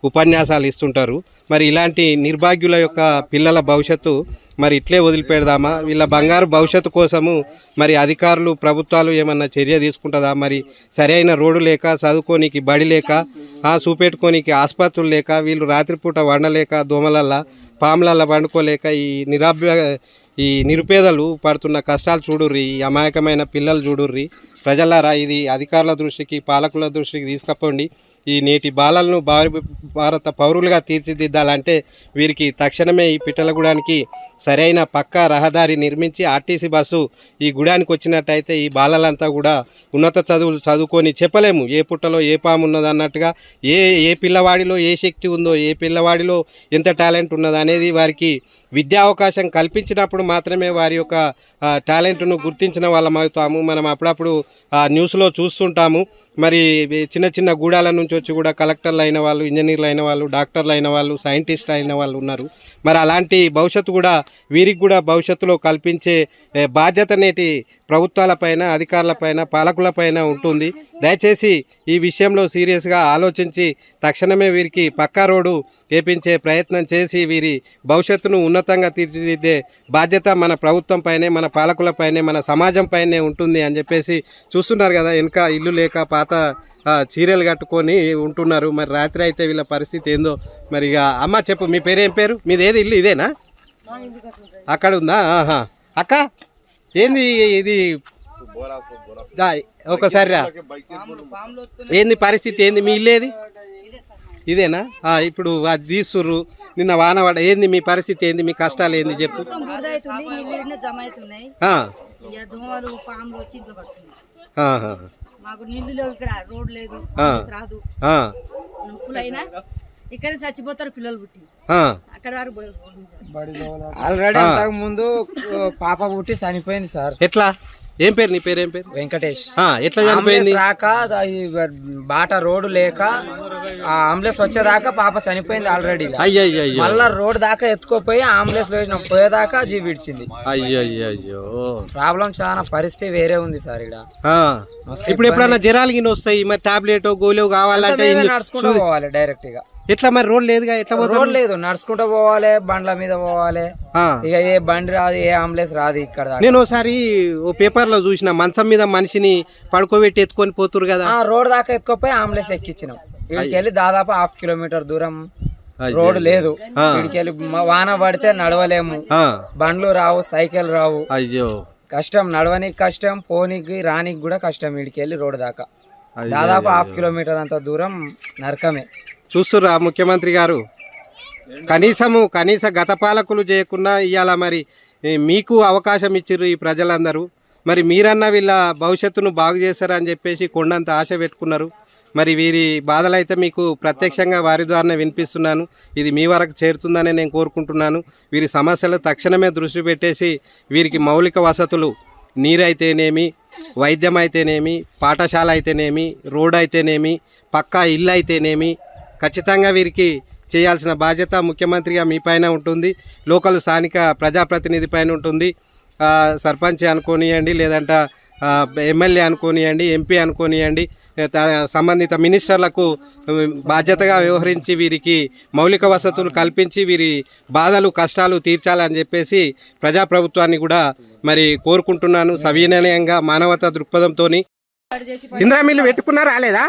A: ఉపన్యాసాలు ఇస్తుంటారు. మరి ఇలాంటి నిర్భాగ్యుల యొక్క పిల్లల భవిష్యత్తు మరి ఇట్లే వదిలిపెడదామా? వీళ్ళ బంగారు భవిష్యత్తు కోసము మరి అధికారులు ప్రభుత్వాలు ఏమన్నా చర్య తీసుకుంటుందా? మరి సరైన రోడ్డు లేక, చదువుకోనికి బడి లేక, చూపెట్టుకోనికి ఆసుపత్రులు లేక, వీళ్ళు రాత్రిపూట వండలేక, దోమలల్లా పాములల్లా వండుకోలేక ఈ నిరుపేదలు పడుతున్న కష్టాలు చూడుర్రి. ఈ అమాయకమైన పిల్లలు చూడుర్రి. ప్రజలారా, ఇది అధికారుల దృష్టికి, పాలకుల దృష్టికి తీసుకుపోండి. ఈ నేటి బాలలను భారత పౌరులుగా తీర్చిదిద్దాలంటే వీరికి తక్షణమే ఈ పిట్టలగూడానికి సరైన పక్కా రహదారి నిర్మించి ఆర్టీసీ బస్సు ఈ గుడానికి వచ్చినట్టయితే ఈ బాలలంతా కూడా ఉన్నత చదువులు చదువుకొని చెప్పలేము ఏ పుట్టలో ఏ పాము ఉన్నది అన్నట్టుగా, ఏ పిల్లవాడిలో ఏ శక్తి ఉందో, ఏ పిల్లవాడిలో ఎంత టాలెంట్ ఉన్నది అనేది వారికి విద్యా అవకాశం కల్పించినప్పుడు మాత్రమే వారి యొక్క టాలెంట్ను గుర్తించిన వాళ్ళం అవుతాము. మనం అప్పుడప్పుడు న్యూస్లో చూస్తుంటాము. మరి చిన్న చిన్న గూడాల నుంచి వచ్చి కూడా కలెక్టర్లు అయిన వాళ్ళు, ఇంజనీర్లు అయిన వాళ్ళు, డాక్టర్లు అయిన వాళ్ళు, సైంటిస్టులు అయిన వాళ్ళు ఉన్నారు. మరి అలాంటి భవిష్యత్తు కూడా వీరికి కూడా భవిష్యత్తులో కల్పించే బాధ్యత నేటి ప్రభుత్వాలపైన, అధికారులపైన, పాలకులపైన ఉంటుంది. దయచేసి ఈ విషయంలో సీరియస్గా ఆలోచించి తక్షణమే వీరికి పక్కా రోడ్డు వేపించే ప్రయత్నం చేసి వీరి భవిష్యత్తును ఉన్నతంగా తీర్చిదిద్దే బాధ్యత మన ప్రభుత్వం పైనే, మన పాలకులపైనే, మన సమాజం పైనే ఉంటుంది అని చెప్పేసి చూస్తున్నారు కదా. వెనుక ఇల్లు లేక పాత చీరలు కట్టుకొని ఉంటున్నారు. మరి రాత్రి అయితే వీళ్ళ పరిస్థితి ఏందో మరి. ఇక అమ్మ చెప్పు, మీ పేరు ఏం పేరు? మీది ఏది ఇల్లు? ఇదేనా? అక్కడ ఉందా? అక్క ఏంది ఇది? ఒకసారి రా, ఏంది పరిస్థితి ఏంది? మీ ఇల్లు ఏది? ఇదేనా? ఇప్పుడు అది తీస్తుర్రు, నిన్న వానవాడ. ఏంది మీ పరిస్థితి ఏంది? మీ కష్టాలు ఏంది చెప్పు.
C: మాకు నీళ్లు లేవు, ఇక్కడ రోడ్ లేదు, రాదు, ఇక్కడ చచ్చిపోతారు పిల్లలు పుట్టి. అక్కడ
D: ఆల్రెడీ అంతకు ముందు పాప పుట్టి చనిపోయింది సార్.
A: ఎట్లా? ఏం పేరు? నీ పేరు ఏం పేరు?
D: వెంకటేష్.
A: ఎట్లా చనిపోయింది?
D: రాక బాట రోడ్డు లేక అంబులెన్స్ వచ్చేదాకా పాప చనిపోయింది ఆల్రెడీ. మళ్ళా రోడ్ దాకా ఎత్తుకోపోయి అంబులెన్స్ లో పోయేదాకా జీవి విడిచింది.
A: అయ్యో,
D: ప్రాబ్లం చాలా, పరిస్థితి వేరే ఉంది సార్ ఇక్కడ.
A: ఇప్పుడు ఎప్పుడన్నా జ్వరాలు గిన్నె వస్తాయి, మరి టాబ్లెట్ గోళీ కావాలంటే
D: నడుచుకుంటూ పోవాలి డైరెక్ట్ గా.
A: ఎట్లా మరి? రోడ్ లేదుగా, ఎట్లా
D: రోడ్ లేదు, నడుచుకుంటూ పోవాలి, బండ్ల మీద పోవాలి. ఇక ఏ బండి రాదు, ఏ అంబులెన్స్ రాదు ఇక్కడ.
A: నేను ఒకసారి ఓ పేపర్ లో చూసిన, మంచం మీద మనిషిని పడుకోబెట్టి ఎత్తుకొని పోతురు కదా.
D: రోడ్ దాకా ఎత్తుకోపోయి అంబులెన్స్ ఎక్కించినాం. ఇక్కడికి వెళ్ళి దాదాపు 1/2 కిలోమీటర్ దూరం రోడ్ లేదు. ఇక్కడికి వెళ్ళి వాన పడితే నడవలేము, బండ్లు రావు, సైకిల్ రావు.
A: అయ్యో
D: కష్టం, నడవనికి కష్టం, పోనీకి రానికి కూడా కష్టం. ఇక్కడికి వెళ్ళి రోడ్ దాకా దాదాపు 1/2 కిలోమీటర్ అంత దూరం నరకమే.
A: చూస్తుర్రా ముఖ్యమంత్రి గారు, కనీస గత పాలకులు చేయకుండా ఇవాళ మరి మీకు అవకాశం ఇచ్చిర్రు ఈ ప్రజలందరూ. మరి మీరన్నా వీళ్ళ భవిష్యత్తును బాగు చేస్తారని చెప్పేసి కొండంత ఆశ పెట్టుకున్నారు. మరి వీరి బాధలు అయితే మీకు ప్రత్యక్షంగా వారి ద్వారానే వినిపిస్తున్నాను. ఇది మీ వరకు చేరుతుందని నేను కోరుకుంటున్నాను. వీరి సమస్యలు తక్షణమే దృష్టి పెట్టేసి వీరికి మౌలిక వసతులు, నీరైతేనేమి, వైద్యం అయితేనేమి, పాఠశాల అయితేనేమి, రోడ్ అయితేనేమి, పక్కా ఇల్లు అయితేనేమి ఖచ్చితంగా వీరికి చేయాల్సిన బాధ్యత ముఖ్యమంత్రిగా మీ పైన ఉంటుంది, లోకల్ స్థానిక ప్రజాప్రతినిధి పైన ఉంటుంది. సర్పంచ్ అనుకోనియండి, లేదంటే ఎమ్మెల్యే అనుకోనియండి, ఎంపీ అనుకోనియండి, సంబంధిత మినిస్టర్లకు బాధ్యతగా వ్యవహరించి వీరికి మౌలిక వసతులు కల్పించి వీరి బాధలు కష్టాలు తీర్చాలని చెప్పేసి ప్రజాప్రభుత్వాన్ని కూడా మరి కోరుకుంటున్నాను. సవినయంగా మానవతా దృక్పథంతో. ఇందిరా మిల్లు పెట్టుకున్నా రాలేదా?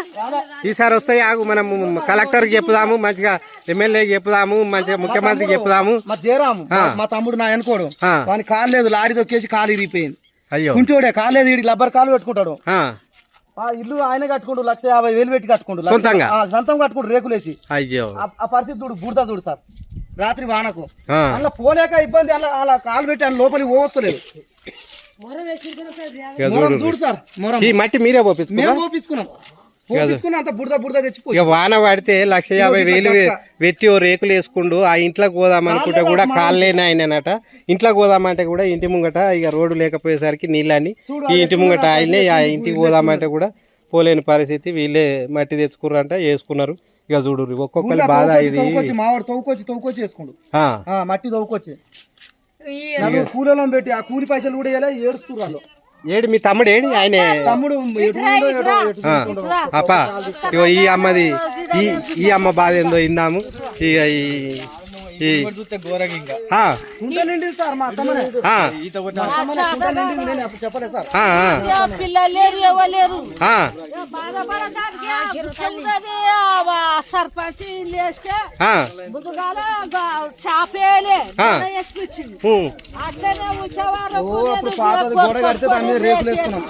A: ఈసారి వస్తాయి, ఆగు, మనం కలెక్టర్కి చెప్పుదాము, మంచిగా ఎమ్మెల్యేకి చెప్పుదాము, మంచిగా ముఖ్యమంత్రికి చెప్పుదాము.
E: మా జయరాము మా తమ్ముడు నా అనుకోడు వాని కాలు లేదు, లారీ తొక్కేసి కాలు ఇరిగిపోయింది.
A: అయ్యో,
E: కుంటోడే కాలు లేదు, వీడికి రబ్బర్ కాలు పెట్టుకుంటాడు. ఆ ఇల్లు ఆయన కట్టుకుంటూ 1,50,000 పెట్టి కట్టుకుంటూ సొంతం కట్టుకుంటూ రేకులేసి.
A: అయ్యో,
E: ఆ పరిస్థితి చూడు, బుడతా చూడు సార్. రాత్రి వానకు అలా పోలేక ఇబ్బంది, అలా కాలు పెట్టి ఆయన లోపలికి పోవస్తలేదు. చూడు సార్,
A: ఈ మట్టి మీరే
E: పోపించుకున్నాం అంత బుడద తెచ్చిపోయి.
A: ఇక వాన పడితే 1,50,000 పెట్టి ఓ రేకులు వేసుకుంటూ ఆ ఇంట్లోకి పోదామనుకుంటే కూడా కాళ్ళేనా ఆయననట. ఇంట్లోకి పోదామంటే కూడా ఇంటి ముంగట ఇక రోడ్డు లేకపోయేసరికి నీళ్ళని ఈ ఇంటి ముంగట ఆయనే ఆ ఇంటికి పోదామంటే కూడా పోలేని పరిస్థితి. వీళ్ళే మట్టి తెచ్చుకున్నారంట, వేసుకున్నారు. ఇక చూడు ఒక్కొక్కరి బాధ ఇది.
E: మావాడు తవ్వుకొచ్చి వేసుకుండు, మట్టి తవ్వుకొచ్చి కూలీలో పెట్టి ఆ కూలి పైసలు కూడా ఏడుస్తున్నారు.
A: ఏడు మీ తమ్ముడు ఏడి? ఆయన
E: తమ్ముడు
A: అప్ప ఇగో ఈ అమ్మది ఈ అమ్మ బాధ ఏందో ఇందాము. ఇక
E: చెప్పలేదు సార్.
F: సర్పంచ్
E: పాతది గోడ కడితే దాని మీద రేకులు వేసుకున్నాం.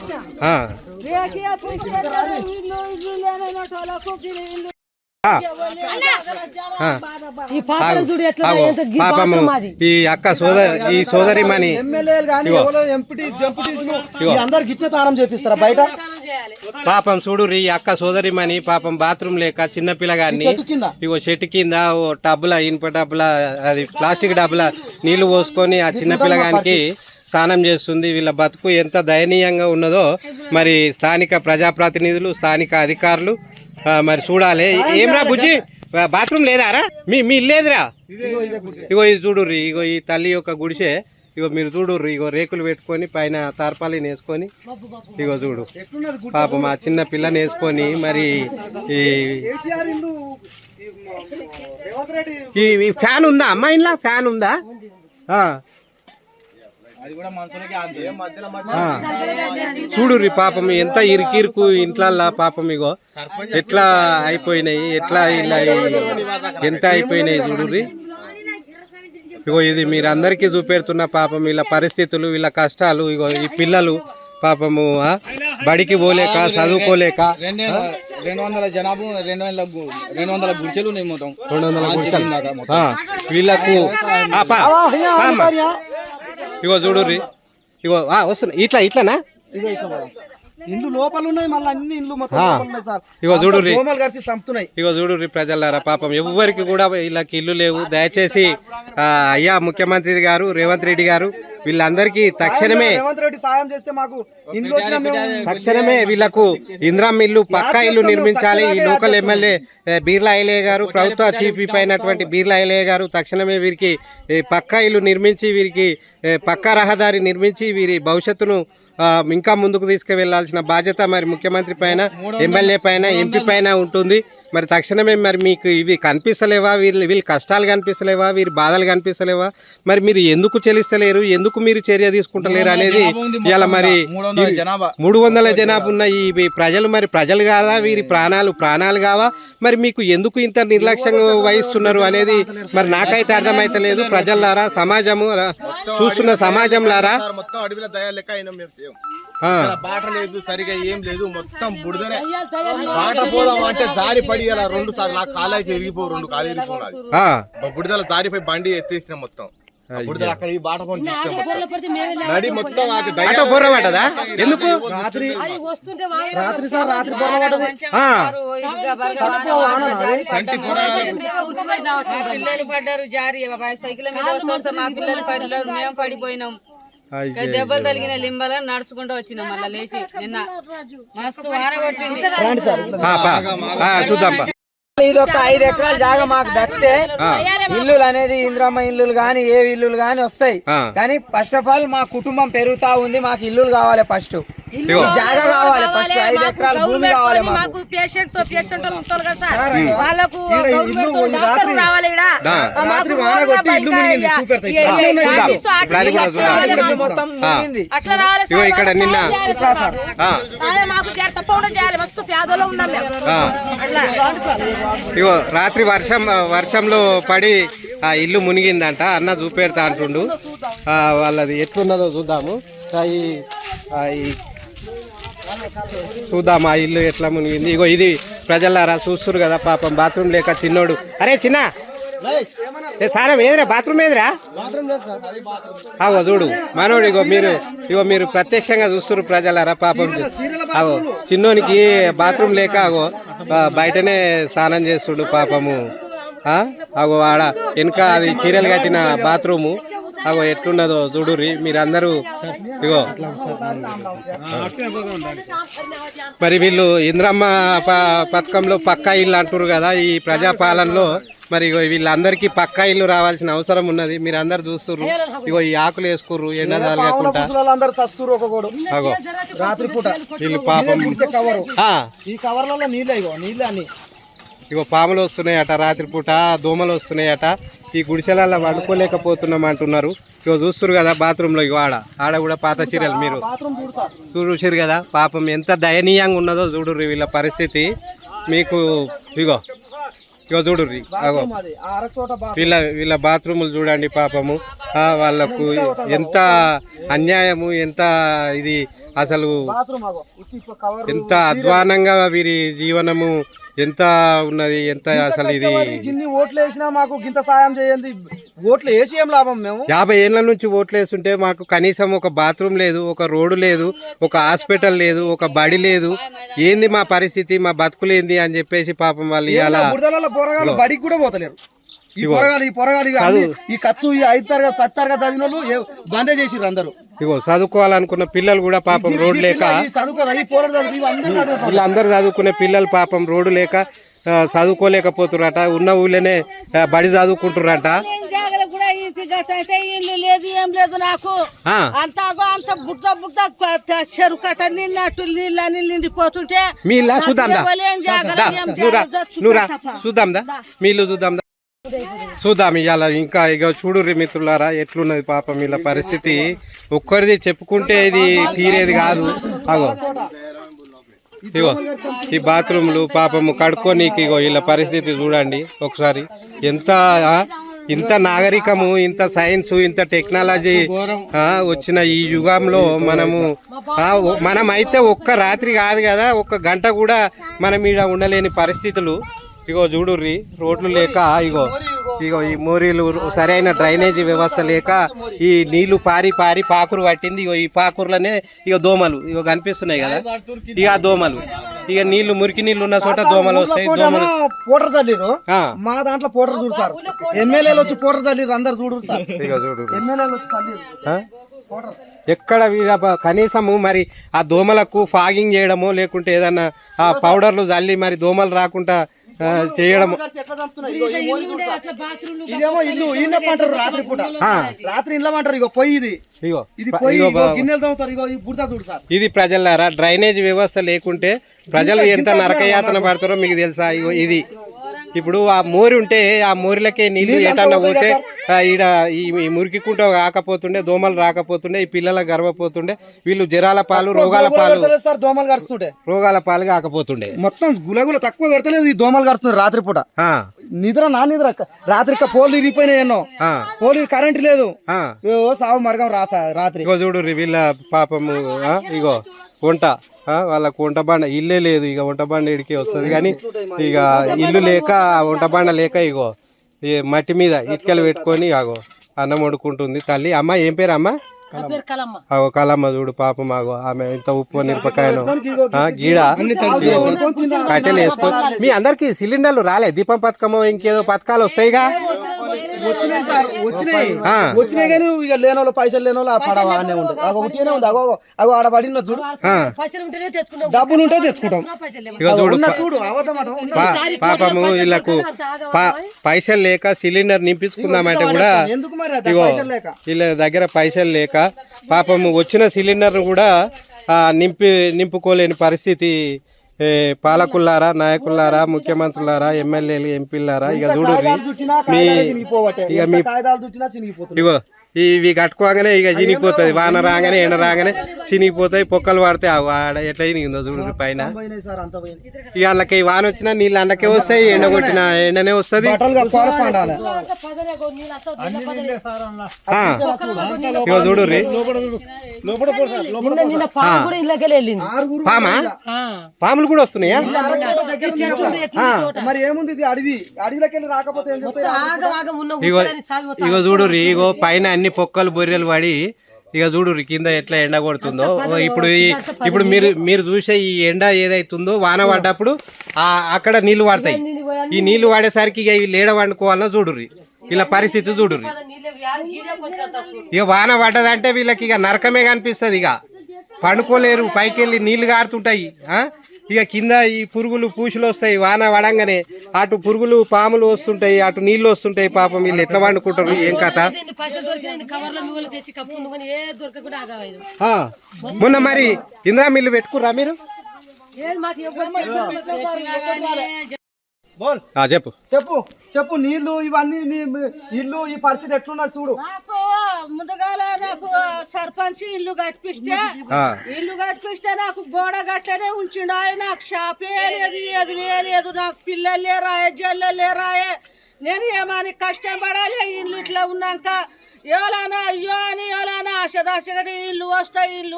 A: పాపము ఈ అక్క ఈ సోదరిమణి
E: ఎమ్మెల్యేలు కానీ అందరు గిట్ల తానం చేపిస్తారా బయట?
A: పాపం చూడు ఈ అక్క సోదరిమణి పాపం బాత్రూమ్ లేక చిన్న పిల్లగాన్ని ఇగో చెట్టు కింద ఓ టబ్బుల ఇనుప డబ్బుల అది ప్లాస్టిక్ డబ్బుల నీళ్లు పోసుకొని ఆ చిన్న పిల్లగానికి స్నానం చేస్తుంది. వీళ్ళ బతుకు ఎంత దయనీయంగా ఉన్నదో మరి స్థానిక ప్రజాప్రతినిధులు, స్థానిక అధికారులు మరి చూడాలి. ఏమ్రా బుజ్జి, బాత్రూమ్ లేదారా? మీ ఇల్లేదురా? ఇగో ఇది చూడుర్రి, ఇగో ఈ తల్లి యొక్క గుడిసె. ఇగో మీరు చూడుర్రి, ఇగో రేకులు పెట్టుకొని పైన తార్పాలిని వేసుకొని ఇగో చూడు పాపం ఆ చిన్న పిల్లని వేసుకొని మరి ఈ ఫ్యాన్ ఉందా అమ్మా? ఇంట్లో ఫ్యాన్ ఉందా? చూడుర్రి పాపం ఎంత ఇరుకు ఇంట్లల్లా పాపం. ఇగో ఎట్లా అయిపోయినాయి, ఎట్లా ఇలా ఎంత అయిపోయినాయి చూడుర్రి. ఇగో ఇది మీరు అందరికీ చూపెడుతున్న పాపం వీళ్ళ పరిస్థితులు, వీళ్ళ కష్టాలు. ఇగో ఈ పిల్లలు పాపము బడికి పోలేక, చదువుకోలేక
E: 200 జనాభా 200 గుడిసెలు ఉన్నాయి మొత్తం.
A: 200 గుడిసెలు వీళ్ళకు. ఇగో చూడుర్రి, ఇగో వస్తున్నా ఇట్లానా
E: ఇండ్లు లోపల ఉన్నాయి, మళ్ళీ అన్ని ఇండ్లు మొత్తం సార్.
A: ఇగో చూడుర్రి,
E: చంపుతున్నాయి.
A: ఇగో చూడుర్రి ప్రజలారా పాపం ఎవరికి కూడా వీళ్ళకి ఇల్లు లేవు. దయచేసి అయ్యా ముఖ్యమంత్రి గారు రేవంత్ రెడ్డి గారు వీళ్ళందరికీ తక్షణమే
E: సాయం చేస్తే మాకు
A: తక్షణమే వీళ్ళకు ఇందిరమ్మ ఇల్లు, పక్కా ఇల్లు నిర్మించాలి. ఈ లోకల్ ఎమ్మెల్యే బీర్లా ఐలయ్య గారు, ప్రభుత్వ చీఫ్ విప్ అయినటువంటి బీర్లా ఐలయ్య గారు తక్షణమే వీరికి పక్కా ఇల్లు నిర్మించి, వీరికి పక్కా రహదారి నిర్మించి వీరి భవిష్యత్తును ఇంకా ముందుకు తీసుకువెళ్లాల్సిన బాధ్యత మరి ముఖ్యమంత్రి పైన, ఎమ్మెల్యే పైన, ఎంపీ పైన ఉంటుంది. మరి తక్షణమే మరి మీకు ఇవి కనిపిస్తలేవా? వీళ్ళ కష్టాలు కనిపిస్తలేవా? వీరి బాధలు కనిపిస్తలేవా? మరి మీరు ఎందుకు చెల్లిస్తలేరు, ఎందుకు మీరు చర్య తీసుకుంటలేరు అనేది ఇలా మరి 300 జనాభా ఉన్న ఈ ప్రజలు మరి ప్రజలు కాదా? వీరి ప్రాణాలు కావా? మరి మీకు ఎందుకు ఇంత నిర్లక్ష్యంగా వహిస్తున్నారు అనేది మరి నాకైతే అర్థమైతలేదు. ప్రజలారా, సమాజము చూస్తున్న సమాజంలారా,
G: బాట లేదు, సరిగా ఏం లేదు, మొత్తం బుడదనే. బాట పోదాం అంటే దారి పడి 2 సార్లు నా కాలైతే విరిగిపో, 2 కాలు విరిగిపోయి బుడదల దారిపై బండి ఎత్తేసిన మొత్తం. బుడదలు అక్కడ ఈ బాట పని నడి మొత్తం అది దయ
A: ఆటో బొర్ర పడ్డదా ఎందుకు
E: రాత్రి సార్ రాత్రి బొర్ర పడ్డది.
C: పిల్లలు పడ్డారు జారి సైకిల్ మీద వస్తే మా పిల్లలు పడ్డారు, మేము పడిపోయినాం. దెబ్బలు తగిలిన లింబల నడుచుకుంటూ వచ్చినాం. మళ్ళీ లేచి నిన్న మస్తు వాన కొట్టింది.
A: చూద్దాం
D: ఇది ఒక 5 ఎకరాల జాగా మాకు దక్కితే ఇల్లులు అనేది ఇంద్రమ్మ ఇల్లులు గాని ఏ ఇల్లులు గాని వస్తాయి. కానీ ఫస్ట్ ఆఫ్ ఆల్ మా కుటుంబం పెరుగుతా ఉంది, మాకు ఇల్లులు కావాలి. ఫస్ట్ జాగా కావాలి, ఫస్ట్ 5 ఎకరాల భూమి కావాలి మాకు.
F: పేషెంట్ ఉంటారు కదా సార్, వాళ్ళకు డాక్టర్ రావాలి.
E: రాత్రి వాన కొట్టి ఇల్లు మునిగింది. చూపెడతాయి
D: మొత్తం మునిగింది.
F: అట్లా రావాలి
A: ఇగో ఇక్కడ నిన్న
F: సాయం మాకు తప్పకుండా చేయాలి. మస్తు పేదలో ఉన్నాం మేము.
A: ఇగో రాత్రి వర్షంలో పడి ఆ ఇల్లు మునిగిందంట. అన్న చూపెడతా అంటుండు. వాళ్ళది ఎట్లున్నదో చూద్దాము. చూద్దాం ఆ ఇల్లు ఎట్లా మునిగింది. ఇగో ఇది ప్రజలారా చూస్తున్నారు కదా, పాపం బాత్రూమ్ లేక చిన్నోడు. అరే చిన్న సారం ఏదిరా, బాత్రూమ్ ఏదిరా? అగో చూడు మనోడు. ఇగో మీరు ప్రత్యక్షంగా చూస్తున్నారు ప్రజలారా, పాపం అగో చిన్నోనికి బాత్రూమ్ లేక అగో బయటనే స్నానం చేస్తుడు పాపము. అగో ఆడ వెనుక అది చీరలు కట్టిన బాత్రూము. అగో ఎట్లున్నదో చూడుర్రి మీరందరూ. ఇగో మరి వీళ్ళు ఇంద్రమ్మ పథకంలో పక్కా ఇల్లు అంటారు కదా ఈ ప్రజాపాలనలో. మరి ఇగో వీళ్ళందరికీ పక్కా ఇల్లు రావాల్సిన అవసరం ఉన్నది. మీరు అందరు చూస్తుర్రు. ఇగో ఈ ఆకులు వేసుకుర్రు ఎండ తగలకుండా. అగో
E: రాత్రి పూట
A: వీళ్ళు పాపం
E: ఈ కవర్లలో నీళ్ళు అన్ని
A: ఇగో పాములు వస్తున్నాయట, రాత్రిపూట దోమలు వస్తున్నాయట. ఈ గుడిసెలలో వండుకోలేకపోతున్నాం అంటున్నారు. ఇగో చూస్తున్నారు కదా బాత్రూంలో. ఇగో ఆడ కూడా పాత చీరలు మీరు చూసారు కదా. పాపం ఎంత దయనీయంగా ఉన్నదో చూడుర్రి వీళ్ళ పరిస్థితి. మీకు ఇగో చూడుర్రి. అగో వీళ్ళ బాత్రూములు చూడండి పాపము. వాళ్ళకు ఎంత అన్యాయము, ఎంత ఇది అసలు ఎంత అధ్వానంగా వీరి జీవనము ఎంత ఉన్నది, ఎంత అసలు ఇది.
E: ఓట్లు వేసినా మాకు గింత సాయం చేయండి. ఓట్లు వేసి ఏం లాభం? మేము
A: 50 ఏళ్ల నుంచి ఓట్లు వేస్తుంటే మాకు కనీసం ఒక బాత్రూమ్ లేదు, ఒక రోడ్డు లేదు, ఒక హాస్పిటల్ లేదు, ఒక బడి లేదు. ఏంది మా పరిస్థితి, మా బతుకులేంది అని చెప్పేసి పాపం వాళ్ళు ఇలా
E: పోరగాళ్ళు బడికి కూడా పోతలేరు. ఈ పొరగాలి ఈ ఖర్చు ఈ 5 తరగతి 10 తరగతి చదివిన వాళ్ళు బందే చేసిర్రు అందరూ.
A: ఇగో చదువుకోవాలనుకున్న పిల్లలు కూడా పాపం రోడ్డు లేక, వీళ్ళందరూ చదువుకునే పిల్లలు పాపం రోడ్డు లేక చదువుకోలేకపోతురట. ఉన్న ఊళ్ళోనే బడి చదువుకుంటురట.
F: ఇల్లు లేదు ఏం లేదు నాకు. అంత బుట్ట చెరుకట నిన్నట్టు నీళ్ళని నిండిపోతుంటే
A: మీలా చూద్దాందా చూద్దాందా మీళ్ళు చూద్దాం చూద్దాం ఇవాళ. ఇంకా ఇక చూడుర్రి మిత్రులారా ఎట్లున్నది పాపం వీళ్ళ పరిస్థితి. ఒక్కరిది చెప్పుకుంటే ఇది తీరేది కాదు. అగో ఇగో ఈ బాత్రూమ్లు పాపము కడుక్కోనీకి ఇగో వీళ్ళ పరిస్థితి చూడండి ఒకసారి. ఇంత నాగరికము, ఇంత సైన్స్, ఇంత టెక్నాలజీ వచ్చిన ఈ యుగంలో మనమైతే ఒక్క రాత్రి కాదు కదా, ఒక్క గంట కూడా మనం ఈడ ఉండలేని పరిస్థితులు. ఇగో చూడుర్రి రోడ్లు లేక, ఇగో ఈ మోరీలు సరైన డ్రైనేజీ వ్యవస్థ లేక ఈ నీళ్లు పారి పాకురు పట్టింది. ఇగో ఈ పాకుర్లోనే ఇగో దోమలు ఇగో కనిపిస్తున్నాయి కదా. ఇక దోమలు ఇక నీళ్లు మురికి నీళ్లు ఉన్న చోట దోమలు వస్తాయి. దోమలు
E: పోటర్ చల్లిరు. మా దాంట్లో పోటర్ చూడు సార్, ఎమ్మెల్యేలు వచ్చి పోటర్ చల్లిరు. అందరు చూడు సార్,
A: ఇగో చూడు
E: ఎమ్మెల్యేలు వచ్చి చల్లిరు.
A: ఎక్కడ కనీసము మరి ఆ దోమలకు ఫాగింగ్ చేయడమో లేకుంటే ఏదన్నా ఆ పౌడర్లు చల్లి మరి దోమలు రాకుండా చేయడం.
E: ఇదేమో ఇల్లు ఈయనమంటారు రాత్రి పూట, రాత్రి ఇళ్ళమంటారు. ఇగో పొయ్యి ఇది పొయ్యి, గిన్నెలు తోముతారు. ఇగో ఈ బుడత చూడు సార్.
A: ఇది ప్రజలారా డ్రైనేజ్ వ్యవస్థ లేకుంటే ప్రజలు ఎంత నరకయాతన పడతారో మీకు తెలుసా? ఇగో ఇది ఇప్పుడు ఆ మోరి ఉంటే ఆ మోరిలకే నీళ్లు ఎటన్నా పోతే ఈడ ఈ మురికి కుంట కాకపోతుండే, దోమలు రాకపోతుండే, ఈ పిల్లల గర్వపోతుండే, వీళ్ళు జ్వరాల పాలు రోగాల పాలు
E: దోమలు కడుస్తుండే,
A: రోగాల పాలు కాకపోతుండే.
E: మొత్తం గులగుల తక్కువ పెడతలేదు. ఈ దోమలు కడుతుంది రాత్రి పూట. నిద్ర రాత్రి పోలు ఇరిగిపోయినాయి. ఎన్నో పోలు కరెంట్ లేదు. సాగు మార్గం రాత్రి.
A: ఇగో చూడు వీళ్ళ పాపము. ఇగో వంట వాళ్ళకు వంట బండ ఇల్లే లేదు. ఇక వంట బండ ఇడికి వస్తుంది కానీ ఇక ఇల్లు లేక వంట బండ లేక ఇగో ఈ మట్టి మీద ఇటుకలు పెట్టుకొని ఆగో అన్నం వండుకుంటుంది తల్లి. అమ్మ ఏం పేరు అమ్మ? అగో కలమ్మ చూడు పాపం. ఆగో ఆమె ఇంత ఉప్పు మిరపకాయను గీడ కట్టెలు వేసుకో. మీ అందరికి సిలిండర్లు రాలే? దీపం పథకము ఇంకేదో పథకాలు వస్తాయిగా?
H: వచ్చినాయి సార్, వచ్చినాయి కానీ ఇక లేని వాళ్ళు పైసలు లేని వాళ్ళు పడవ అనే ఉంటుంది. అగో ఉట్టిగానే ఉంది. అగో అగో ఆడ పడిన చూడు, డబ్బులు ఉంటే తెచ్చుకుంటాం.
A: ఇక చూడు
H: చూడు
A: పాపము వీళ్ళకు పైసలు లేక సిలిండర్ నింపించుకుందామంటే కూడా
H: ఎందుకు మరి అది
A: ఇగో
H: పైసలు లేక
A: వీళ్ళ దగ్గర పైసలు లేక పాపము వచ్చిన సిలిండర్ కూడా నింపుకోలేని పరిస్థితి. పాలకుల్లారా, నాయకుల్లారా, ముఖ్యమంత్రులారా, ఎమ్మెల్యేలు, ఎంపీలారా, ఇక చూడు ఇక మీ
H: కాగితాలు చుట్టినా చినిగిపోతుంది.
A: ఇగో ఇవి కట్టుకోగానే ఇక చినిగిపోతుంది. వాన రాగానే ఎండ రాగానే చినిగిపోతాయి. పొక్కలు పడితే ఆడ ఎట్లా చినిగిందో చూడు పైన.
H: సార్ అంత పోయింది.
A: ఇక అందుకే వాన వచ్చినా నీళ్ళు అందుకే వస్తాయి, ఎండ కొట్టిన ఎండనే వస్తుంది. ఇగో చూడు పాములు కూడా వస్తున్నాయా?
H: మరి ఏముంది ఇది అడవి, అడవిలోకి వెళ్ళి రాకపోతే ఏం చేస్తాయి?
A: ఇగో చూడు ఇగో పైన అన్ని పొక్కలు బొర్రెలు పడి ఇక చూడు కింద ఎట్లా ఎండ కొడుతుందో. ఇప్పుడు మీరు చూసే ఈ ఎండ ఏదైతుందో వాన పడ్డప్పుడు అక్కడ నీళ్లు పడతాయి. ఈ నీళ్లు వాడేసరికి ఇక వీళ్ళు ఏడ వండుకోవాలన్నా చూడుర్రి వీళ్ళ పరిస్థితి చూడుర్రి. ఇక వాన పడ్డదంటే వీళ్ళకి ఇక నరకమే కనిపిస్తుంది. ఇక పండుకోలేరు, పైకి వెళ్ళి నీళ్లు గారుతుంటాయి. ఇక కింద ఈ పురుగులు పూసులు వస్తాయి. వాన పడంగానే అటు పురుగులు పాములు వస్తుంటాయి, అటు నీళ్లు వస్తుంటాయి. పాపం వీళ్ళు ఎట్లా వండుకుంటారు ఏం కథ? మొన్న మరి ఇందిరా మిల్లు పెట్టుకుర్రా మీరు? చెప్పు
H: చెప్పు చెప్పు. నీళ్లు ఇవన్నీ ఇల్లు ఈ పరిస్థితి ఎట్లున్నది చూడు.
F: ముందుగాల నాకు సర్పంచ్ ఇల్లు కట్టిపిస్తే నాకు గోడ గట్లనే ఉంచిండు. ఆయన నాకు షాపే లేదు, అది లేదు, నాకు పిల్లలు లేరాయే, జల్లలు లేరాయే. నేను ఏమని కష్టం పడాలి ఇల్లు ఇట్లా ఉన్నాక. ఎవరైనా అయ్యో అని ఎవరైనా ఆశదాశగా ఇల్లు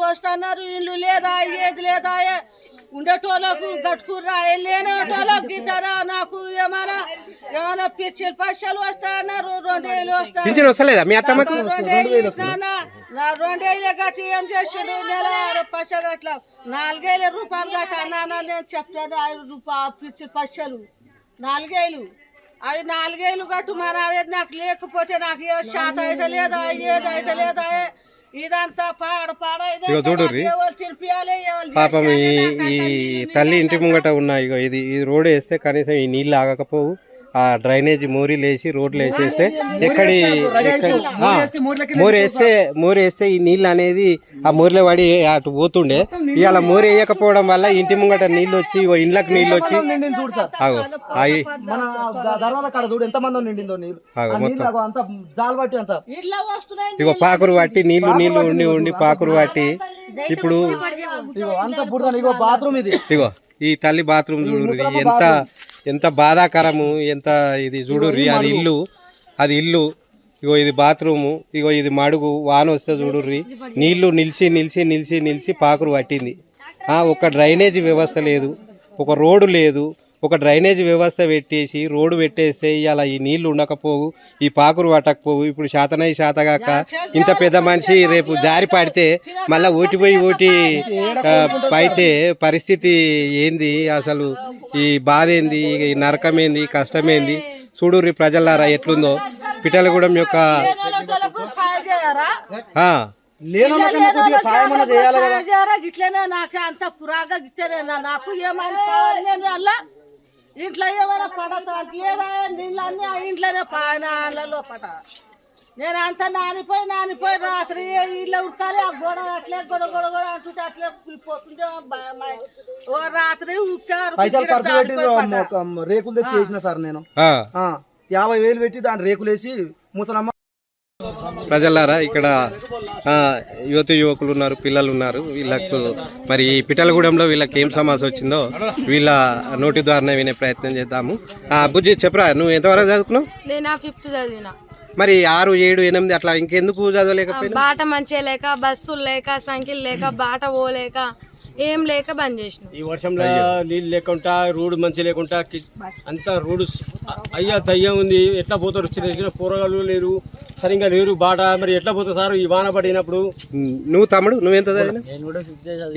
F: వస్తున్నారు. ఇల్లు లేదా, ఏది లేదా, ఉండేటోళ్ళకు కట్టుకురాయే, లేనేటోళ్ళకి గిద్దరా. నాకు ఏమైనా పిచ్చిలు పైసలు వస్తాయన్నారు. 2 ఏళ్ళు వస్తాయి.
A: మీ అత్తమ్మ
F: 2 ఏళ్ళు ఇస్తానా? 2 ఏళ్ళే కట్టి ఏం చేసిండు? నెల పైస గట్ల 4,000 రూపాయలు గట్ట అన్నా. నేను చెప్తాను 5 రూపాయలు పిచ్చి పైసలు 4 ఏళ్ళు. అది 4 ఏళ్ళు కట్టు మన నాకు లేకపోతే నాకు ఏ శాత అయితే లేదా, ఏది అయితే లేదా. ఇదంతా
A: ఇగో చూడుర్రి పాపం ఈ తల్లి ఇంటి ముంగట ఉన్న ఇగో ఇది రోడ్ వేస్తే కనీసం ఈ నీళ్ళు ఆగకపోవు. ఆ డ్రైనేజ్ మోరీలు వేసి రోడ్లు వేసేస్తే మోరు వేస్తే ఈ నీళ్ళు అనేది ఆ మోరిలో పడి అటు పోతుండే. ఇవాళ మోరు వేయకపోవడం వల్ల ఇంటి ముంగట నీళ్ళు వచ్చి ఇండ్లకు నీళ్ళు వచ్చి ఇగో పాకురు పట్టి నీళ్లు ఉండి పాకురు పట్టి ఇప్పుడు ఇగో ఈ తల్లి బాత్రూమ్ చూడు ఎంత బాధాకరము, ఎంత ఇది చూడుర్రి. అది ఇల్లు ఇగో ఇది బాత్రూము, ఇగో ఇది మడుగు. వాన వస్తే చూడుర్రి నీళ్లు నిలిచి పాకురు పట్టింది. ఒక డ్రైనేజ్ వ్యవస్థ లేదు, ఒక రోడ్డు లేదు. ఒక డ్రైనేజ్ వ్యవస్థ పెట్టేసి రోడ్డు పెట్టేస్తే ఇవాళ ఈ నీళ్లు ఉండకపోవు, ఈ పాకురు పట్టకపోవు. ఇప్పుడు శాతగాక ఇంత పెద్ద మనిషి రేపు జారి పడితే మళ్ళీ ఓటి పైతే పరిస్థితి ఏంది? అసలు ఈ బాధ ఏంది? ఈ నరకం ఏంది? కష్టమేంది? చూడుర్రి ప్రజలారా ఎట్లుందో పిఠలగూడెం యొక్క
F: గిట్లనే నాకు అంత పురాగా గిట్లనే నాకు ఏమని అలా ఇంట్లో ఏమైనా పడతా లేదా నీళ్ళన్నీ ఆ ఇంట్లోనే పాయనాలలో పడ. నేను అంతా నానిపోయి రాత్రి ఇట్లా ఉడకాలి. ఆ గోడ అట్లే గొడ అంటుంటే అట్లే పోతుంటే ఓ రాత్రి ఉక్కారు.
H: పైసలు ఖర్చు పెట్టి రేకులు తెచ్చి చేసిన సార్ నేను 50,000 పెట్టి దాని రేకులేసి ముసలమ్మ.
A: ప్రజలారా ఇక్కడ యువకులు ఉన్నారు, పిల్లలు ఉన్నారు. వీళ్ళకు మరి పిఠలగూడెంలో వీళ్ళకి ఏం సమస్య వచ్చిందో వీళ్ళ నోటి ద్వారా వినే ప్రయత్నం చేద్దాము. బుజ్జి చెప్పరా, నువ్వు ఎంతవరకు చదువుకున్నావు?
I: నేను 5th చదివిన.
A: మరి 6, 7, 8 అట్లా ఇంకెందుకు చదవలేకపోయినా?
I: బాట మంచిగా లేక, బస్సులు లేక, సంఖ్యలు లేక, బాట పోలేక, ఏం లేక బంద్ చేసిన.
J: ఈ వర్షంలో నీళ్ళు లేకుండా, రోడ్డు మంచి లేకుండా అంతా రోడ్డు అయ్యా దయ్యం ఉంది. ఎట్లా పోతారు? చిన్న చిన్న పోరగాళ్ళు లేరు, సరిగ్గా లేరు బాట మరి ఎట్లా పోతుంది సార్ ఈ వాన పడినప్పుడు.
A: నువ్వు తమ్ముడు నువ్వెంత చదివినా?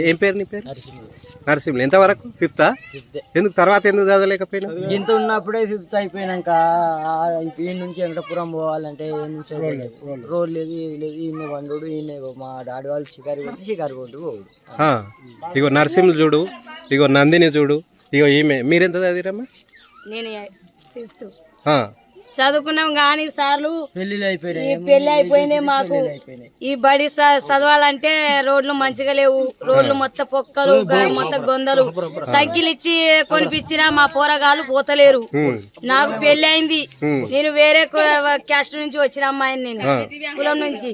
A: ఏం పేరు నీ పేరు? నరసింహులు. ఎంతవరకు? 5th? ఎందుకు తర్వాత ఎందుకు చదవలేకపోయినా?
H: ఇంత ఉన్నప్పుడే 5th అయిపోయినాక ఈ నుంచి వెంకటపురం పోవాలంటే రోడ్ లేదు ఏది లేదు. ఈయన వండు ఈయన మా డాడీ వాళ్ళు షికారు కొట్టు పోడు.
A: ఇగో నరసింహులు చూడు, ఇగో నందిని చూడు, ఇగో ఈమె. మీరెంత చదివిరమ్మా?
I: నేను 5th చదువుకున్నాం కానీ సార్లు పెళ్లి అయిపోయినాయి మాకు. ఈ బడి చదవాలంటే రోడ్లు మంచిగా లేవు, రోడ్లు మొత్తం పొక్కలు మొత్తం గొందలు. సైకిల్ ఇచ్చి కొనిపించినా మా పోరగాళ్ళు పోతలేరు. నాకు పెళ్లి అయింది, నేను వేరే క్యాస్ట్ నుంచి వచ్చిన అమ్మాయిని, నేను కులం నుంచి.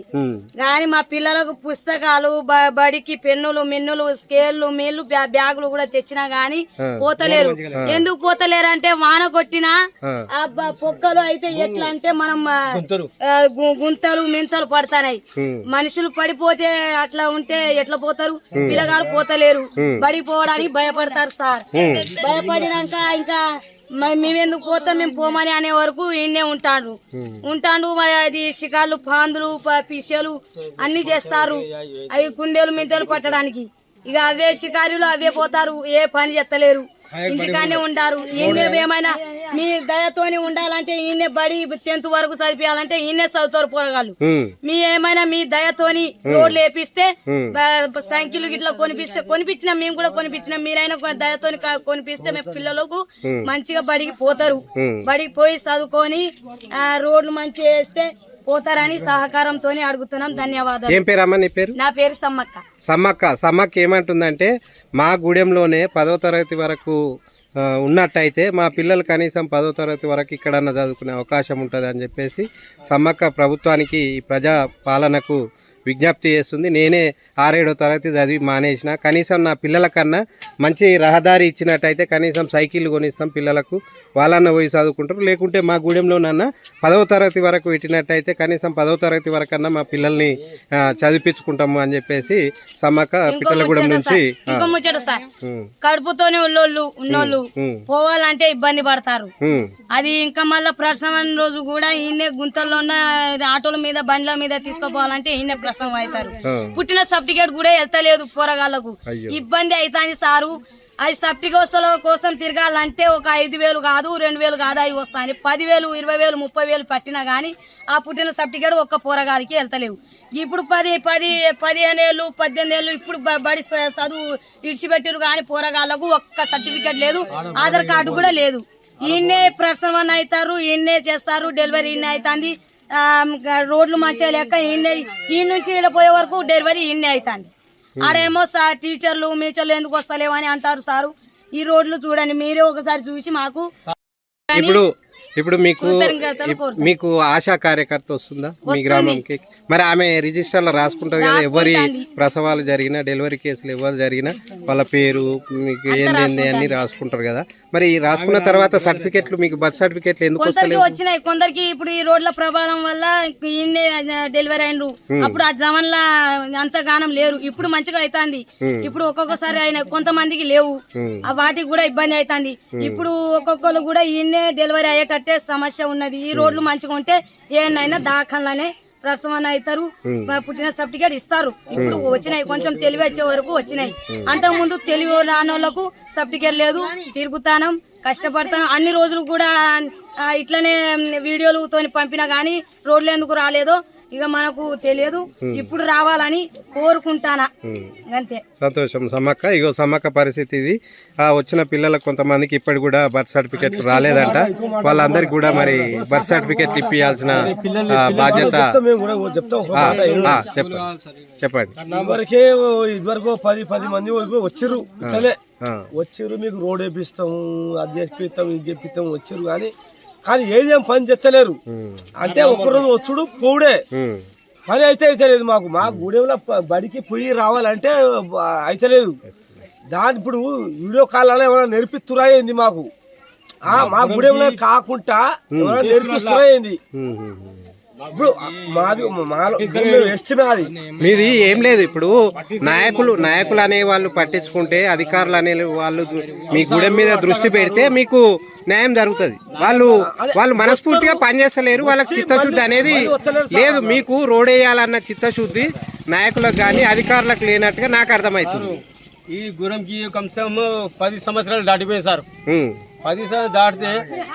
I: కానీ మా పిల్లలకు పుస్తకాలు బడికి పెన్నులు మిన్నులు స్కేళ్లు మీళ్లు బ్యాగులు కూడా తెచ్చినా గాని పోతలేరు. ఎందుకు పోతలేరు అంటే వాన కొట్టినా పొక్కలు అయితే ఎట్లా అంటే మనం గుంతలు మింతలు పడతాయి. మనుషులు పడిపోతే అట్లా ఉంటే ఎట్లా పోతారు? పిల్లగారు పోతలేరు, బడికి పోవడానికి భయపడతారు సార్. భయపడినాక ఇంకా మేమెందుకు పోతాం, మేము పోమని అనే వరకు ఈయనే ఉంటాడు. మరి అది షికార్లు పాందులు పిసెలు అన్ని చేస్తారు. అవి కుందేలు మింతలు పట్టడానికి. ఇక అవే షికారులు అవే పోతారు, ఏ పని చేస్తలేరు, ఇంటికానే ఉండారు. ఈయనే ఏమైనా మీ దయతోని ఉండాలంటే ఈయనే బడి 10th వరకు చదివించాలంటే ఈయనే చదువుతారు పోరగాళ్ళు. మీ ఏమైనా మీ దయతోని రోడ్లు వేపిస్తే సైకిల్ గిట్లా కొనిపించినా మేము కూడా కొనిపించినాం. మీరైనా దయతోని కొనిపిస్తే మీ పిల్లలకు మంచిగా బడికి పోతారు. బడికి పోయి చదువుకొని రోడ్లు మంచిగా వేస్తే పోతారని సహకారంతో అడుగుతున్నాం. ధన్యవాదాలు.
A: ఏం పేరమ్మా నీ పేరు?
I: నా పేరు సమ్మక్క.
A: సమ్మక్క ఏమంటుందంటే మా గూడెంలోనే 10వ తరగతి వరకు ఉన్నట్టయితే మా పిల్లలు కనీసం 10వ తరగతి వరకు ఇక్కడన్నా చదువుకునే అవకాశం ఉంటుంది అని చెప్పేసి సమ్మక్క ప్రభుత్వానికి ప్రజా పాలనకు విజ్ఞప్తి చేస్తుంది. నేనే 6-7వ తరగతి చదివి మానేసిన. కనీసం నా పిల్లల కన్నా మంచి రహదారి ఇచ్చినట్టయితే కనీసం సైకిళ్ళు కొనిస్తాం పిల్లలకు, వాళ్ళన్న పోయి చదువుకుంటారు. లేకుంటే మా గూడెంలోనన్నా 10వ తరగతి వరకు పెట్టినట్టయితే కనీసం 10వ తరగతి వరకు అన్నా మా పిల్లల్ని చదివించుకుంటాము అని చెప్పేసి సమ్మక్క పిట్టలగూడెం నుంచి.
I: ఇంకో ముచ్చట సార్, కడుపుతోనే ఉన్నోళ్ళు పోవాలంటే ఇబ్బంది పడతారు. అది ఇంకా మళ్ళీ ప్రసవం రోజు కూడా ఈయనే గుంతల్లో ఉన్న ఆటోల మీద బండ్ల మీద తీసుకుపోవాలంటే ఈయనే ప్రసవం అవుతారు. పుట్టిన సర్టిఫికేట్ కూడా వెళ్తలేదు పోరగాళ్లకు, ఇబ్బంది అవుతుంది సారు. అది సర్టిఫికేట్ల కోసం తిరగాలంటే ఒక 5,000 కాదు 2,000 కాదు అవి వస్తాయి. 10,000 20,000 30,000 పట్టినా గానీ ఆ పుట్టిన సర్టిఫికేట్ ఒక్క పోరగాలికి వెళ్తలేవు. ఇప్పుడు 15 ఏళ్ళు 18 ఏళ్ళు ఇప్పుడు బడి చదువు ఇడిచిపెట్టారు కానీ పోరగాళ్లకు ఒక్క సర్టిఫికేట్ లేదు, ఆధార్ కార్డు కూడా లేదు. ఈయన్నే ప్రసవం అవుతారు, ఈయన్నే చేస్తారు, డెలివరీ ఈయన అవుతుంది. రోడ్లు మంచిగా లేక ఈ నుంచి ఈడ పోయే వరకు డెలివరీ ఈయన్నే అవుతుంది. ఆడేమో టీచర్లు మీచర్లు ఎందుకు వస్తలేవని అంటారు సారు. ఈ రోడ్లు చూడండి, మీరే ఒకసారి చూసి మాకు.
A: ఇప్పుడు మీకు ఆశా కార్యకర్త వస్తుందా మీ గ్రామంకి? మరి ఆమె రిజిస్టర్లో రాసుకుంటది కదా, ఎవరి ప్రసవాలు జరిగినా డెలివరీ కేసులు ఎవరు జరిగినా వాళ్ళ పేరు మీకు ఏంది అన్ని రాసుకుంటారు కదా. మరి రాసుకున్న తర్వాత సర్టిఫికెట్లు మీకు బర్త్ సర్టిఫికెట్లు ఎందుకు
I: వచ్చినాయి? కొందరికి ఇప్పుడు ఈ రోడ్ల ప్రభావం వల్ల ఈయన్నే డెలివరీ అయినరు. అప్పుడు ఆ జవన్లా అంత గానం లేరు, ఇప్పుడు మంచిగా అవుతుంది. ఇప్పుడు ఒక్కొక్కసారి అయినా కొంతమందికి లేవు, వాటికి కూడా ఇబ్బంది అవుతుంది. ఇప్పుడు ఒక్కొక్కరు కూడా ఈయన్నే డెలివరీ అయ్యేటట్టే సమస్య ఉన్నది. ఈ రోడ్లు మంచిగా ఉంటే ఏనైనా దాఖలానే ప్రసవం అవుతారు, పుట్టిన సర్టిఫికేట్ ఇస్తారు. ఇప్పుడు వచ్చినాయి, కొంచెం తెలివి వచ్చే వరకు వచ్చినాయి. అంతకు ముందు తెలివి రానోళ్లకు సర్టిఫికేట్ లేదు, తిరుగుతానం కష్టపడతాం. అన్ని రోజులు కూడా ఇట్లనే వీడియోలతో పంపినా గానీ రోడ్లు ఎందుకు రాలేదో ఇక మనకు తెలియదు. ఇప్పుడు రావాలని కోరుకుంటానా, అంతే.
A: సంతోషం సమ్మక్క. ఇగో సమ్మక్క పరిస్థితి ఇది. వచ్చిన పిల్లలకు కొంతమందికి ఇప్పటి కూడా బర్త్ సర్టిఫికెట్ రాలేదంట. వాళ్ళందరికి కూడా మరి బర్త్ సర్టిఫికెట్ ఇప్పియాల్సిన బాధ్యత. చెప్పండి.
E: ఇదివరకు 10 మంది వచ్చిర్రు, వచ్చిర్రు మీకు రోడ్ వేపిస్తాము, అది చెప్పిస్తాం ఇది చెప్పిస్తాం వచ్చిర్రు. కానీ ఏదేం పని చెత్తలేరు. అంటే ఒక్కరోజు వచ్చుడు పోవుడే పని అయితే లేదు. మా గూడెంలో బడికి పోయి రావాలంటే అయితలేదు. దాని ఇప్పుడు వీడియో కాల్లో ఏమైనా నేర్పిస్తురా ఏంది మాకు? మా గూడెంలో కాకుండా ఏమైనా నేర్పిస్తురా ఏంది? ఇప్పుడు మాది ఎస్టీ మాది.
A: మీది ఏం లేదు. ఇప్పుడు నాయకులు అనే వాళ్ళు పట్టించుకుంటే, అధికారులు అనే వాళ్ళు మీ గుడెం మీద దృష్టి పెడితే మీకు న్యాయం జరుగుతుంది. వాళ్ళు మనస్ఫూర్తిగా పనిచేస్తలేరు, వాళ్ళకి చిత్తశుద్ధి అనేది లేదు. మీకు రోడ్ వేయాలన్న చిత్తశుద్ధి నాయకులకు కానీ అధికారులకు లేనట్టుగా నాకు అర్థమవుతుంది.
J: ఈ గురంకి కమ్సం 10 సంవత్సరాలు దాటిపోయింది సార్. 10 సంవత్సరాలు దాటితే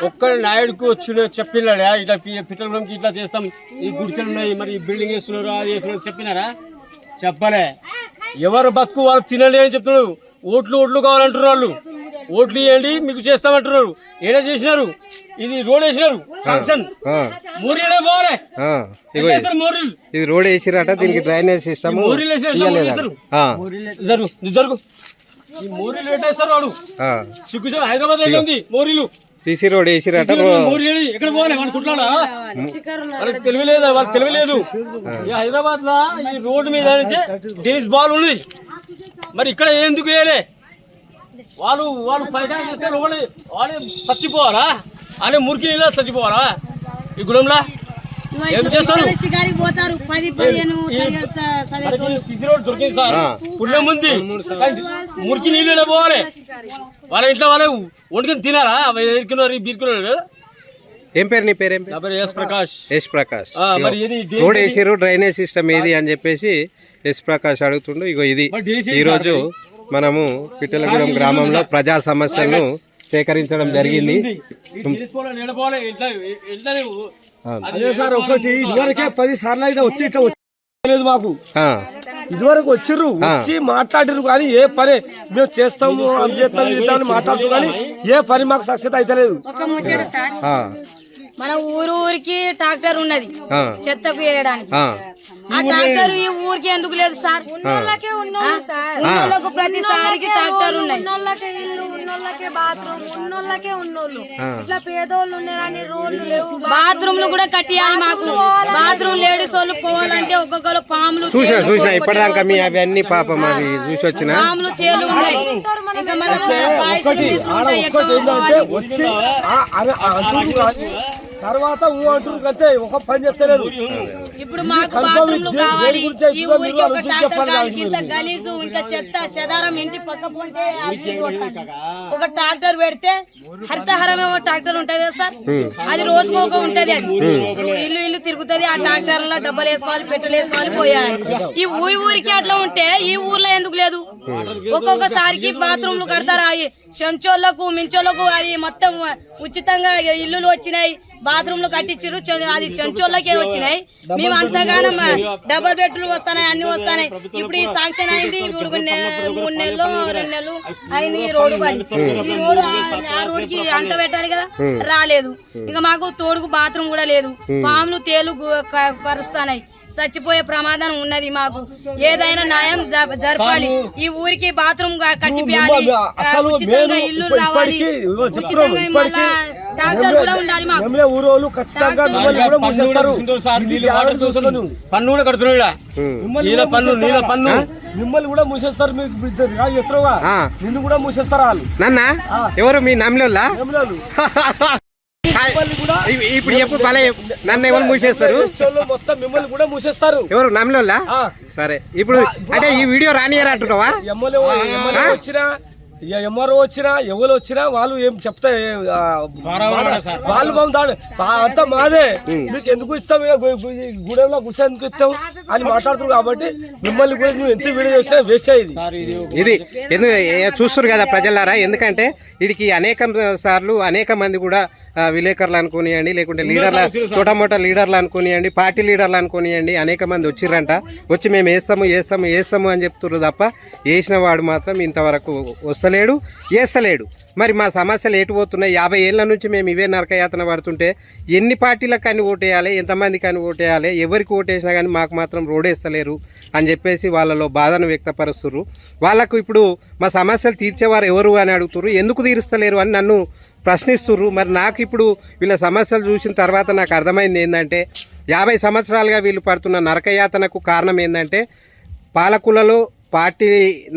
J: ఒక్క నాయుడుకు వచ్చి చెప్పినాడా ఇట్లా పిట్టలగురంకి ఇట్లా చేస్తాం, ఈ గుడిసెలు ఉన్నాయి, మరి బిల్డింగ్ వేస్తున్నారు, అది వేస్తున్నారు చెప్పినారా? చెప్పలే. ఎవరు బతుకు వాళ్ళు తినండి అని చెప్తున్నారు. ఓట్లు కావాలంటున్నారు వాళ్ళు. ఓట్లు ఇవ్వండి మీకు చేస్తామంటున్నారు. ఏడా చేసినారు? ఇది రోడ్ వేసినారు. శాంక్షన్ మూరీలే పోలే.
A: ఇది రోడ్ వేసిరట, దీనికి డ్రైనేజ్ సిస్టమ్
J: హైదరాబాద్ ఉంది మోరీలు
A: సిసి రోడ్ వేసిరట.
J: ఎక్కడ పోలే వాళ్ళు కుట్లాడా వాళ్ళకి తెలియలేదు. వాళ్ళకి తెలియలేదు. హైదరాబాద్ లో ఈ రోడ్డు మీద టెన్నిస్ బాల్ ఉంది, మరి ఇక్కడ ఎందుకు వేయలే? వాళ్ళు పైసా చేస్తే వాళ్ళు చచ్చిపోవాలా? వాళ్ళే మురికి చచ్చిపోవాలా? ఈ గుడంలా ఏం చేస్తారు? దొరికింది సార్, పుణ్యం ఉంది. మురికి నీళ్ళే పోవాలి. వాళ్ళ ఇంట్లో వాళ్ళే వండుకొని తినాలా? బీరుకున్నారు.
A: ఏం పేరు నీ పేరు?
J: నా పేరు ఎస్ ప్రకాష్.
A: రోడ్ వేసిరు, డ్రైనేజ్ సిస్టమ్ ఏది అని చెప్పేసి ఎస్ ప్రకాష్ అడుగుతుండు. ఇగో ఇది ఈరోజు మనము పిట్టలగూడెం గ్రామంలో ప్రజా సమస్యలను సేకరించడం జరిగింది.
E: అదే సార్, ఒకటి ఇదివరకే 10 సార్లు అయితే వచ్చి ఇట్లా వచ్చలేదు మాకు. ఇదివరకు వచ్చిర్రు, వచ్చి మాట్లాడిరు, కానీ ఏ పని మేము చేస్తాము అది చేస్తాము ఇట్లా మాట్లాడుతూ, కానీ ఏ పని మాకు సక్సెస్ అయితే లేదు.
I: మన ఊరికి ట్రాక్టర్ ఉన్నది చెత్తకు వేయడానికి. ఆ ట్రాక్టర్ ఈ ఊరికి ఎందుకు లేదు సార్? ఉన్నోళ్ళకు ప్రతిసారికి ట్రాక్టర్ ఉన్నాయి. బాత్రూమ్లు కూడా కట్టియాలి మాకు. బాత్రూమ్ లేడీస్ వాళ్ళు పోవాలంటే ఒక్కొక్కరు పాములు
A: చూసా ఇప్పటిదాకా మీ అవన్నీ పాపం అవి చూసి వచ్చిన
I: పాములు తేలు ఉన్నాయి. ఇంకా
E: తర్వాత అంటారు ఒక పని చెప్తలేరు.
I: ఇప్పుడు మాకు బాత్రూమ్లు కావాలి. ఈ ఊరికి ఒక ట్రాక్టర్ కావాలి. ఇంత గలీజు, ఇంకా చెత్త చెదారం ఇంటి పక్క పోతే ఒక ట్రాక్టర్ పెడితే హరితహారం ఏమో ట్రాక్టర్ ఉంటది కదా సార్, అది రోజుకు ఒక ఉంటది. అది ఇల్లు తిరుగుతుంది. ఆ ట్రాక్టర్ లో డబ్బలు వేసుకోవాలి, పెట్రోల్ వేసుకోవాలి, పోయాలి. ఈ ఊరికి అట్లా ఉంటే ఈ ఊర్లో ఎందుకు లేదు? ఒక్కొక్కసారికి బాత్రూమ్లు కడతారా? చెంచోళ్లకు మించోళ్లకు అవి మొత్తం ఉచితంగా ఇల్లులు వచ్చినాయి, బాత్రూమ్లు కట్టించారు. అది చెంచోళ్ళకే వచ్చినాయి. మేము అంతగానో డబల్ బెడ్లు వస్తున్నాయి, అన్ని వస్తున్నాయి. ఇప్పుడు ఈ శాంక్షన్ అయింది. ఇప్పుడు 3 నెలలు 2 నెలలు అయింది ఈ రోడ్డు పడి. ఈ రోడ్డు ఆ రోడ్డుకి అంట పెట్టాలి కదా, రాలేదు. ఇంకా మాకు తోడుకు బాత్రూమ్ కూడా లేదు. పాములు తేలు కరుస్తున్నాయి. చచ్చిపోయే ప్రమాదం ఉన్నది. మాకు ఏదైనా న్యాయం జరపాలి. ఈ ఊరికి బాత్రూమ్ కట్టిపియాలి, ఉచితంగా ఇల్లు రావాలి, ఉచితంగా డాక్టర్ కూడా ఉండాలి. మాకు
J: పన్ను కూడా కడుతున్నాడు.
E: మిమ్మల్ని కూడా మూసేస్తారు. మీకు ఎత్తుగా నిన్ను కూడా మూసేస్తారు వాళ్ళు.
A: నన్న ఎవరు మీ నమ్మిలోళ్ళ? ఇప్పుడు ఎప్పుడు భలే నన్ను ఎవరు మూసేస్తారు?
E: మొత్తం మిమ్మల్ని కూడా మూసేస్తారు.
A: ఎవరు నమ్మిలోళ్ళ? సరే, ఇప్పుడు అంటే ఈ వీడియో రానియరా అంటున్నావా?
E: ఎమ్మెల్యే వచ్చినా ఎంఆర్ఓ వచ్చినా ఎవరు వచ్చినా వాళ్ళు ఏం చెప్తా వాళ్ళు అంతా మాదే, మీకు ఎందుకు ఇస్తాం, గూడెంలో గుడిసె ఎందుకు ఇస్తాం అని మాట్లాడుతున్నారు. కాబట్టి మిమ్మల్ని కూడా నువ్వు ఎంత వీడియో చేసినా వేస్ట్ అయ్యేది.
A: ఇది చూస్తున్నారు కదా ప్రజలారా. ఎందుకంటే వీడికి అనేక సార్లు అనేక మంది కూడా విలేకరులు అనుకోనియండి, లేకుంటే లీడర్ల చోటమోటా లీడర్లు అనుకోనియండి, పార్టీ లీడర్లు అనుకోనియండి, అనేక మంది వచ్చిర్రంట. వచ్చి మేము వేస్తాము అని చెప్తున్నారు తప్ప వేసిన వాడు మాత్రం ఇంతవరకు వేస్తలేడు. మరి మా సమస్యలు ఎటు పోతున్నాయి? 50 ఏళ్ళ నుంచి మేము ఇవే నరకయాతన పడుతుంటే ఎన్ని పార్టీలకు కానీ ఓటేయాలి, ఎంతమంది కానీ ఓటేయాలి, ఎవరికి ఓటేసినా కానీ మాకు మాత్రం రోడ్ వేస్తలేరు అని చెప్పేసి వాళ్ళలో బాధను వ్యక్తపరుస్తున్నారు. వాళ్ళకు ఇప్పుడు మా సమస్యలు తీర్చేవారు ఎవరు అని అడుగుతున్నారు. ఎందుకు తీరుస్తలేరు అని నన్ను ప్రశ్నిస్తున్నారు. మరి నాకు ఇప్పుడు వీళ్ళ సమస్యలు చూసిన తర్వాత నాకు అర్థమైంది ఏంటంటే 50 సంవత్సరాలుగా వీళ్ళు పడుతున్న నరకయాతనకు కారణం ఏంటంటే పాలకులలో, పార్టీ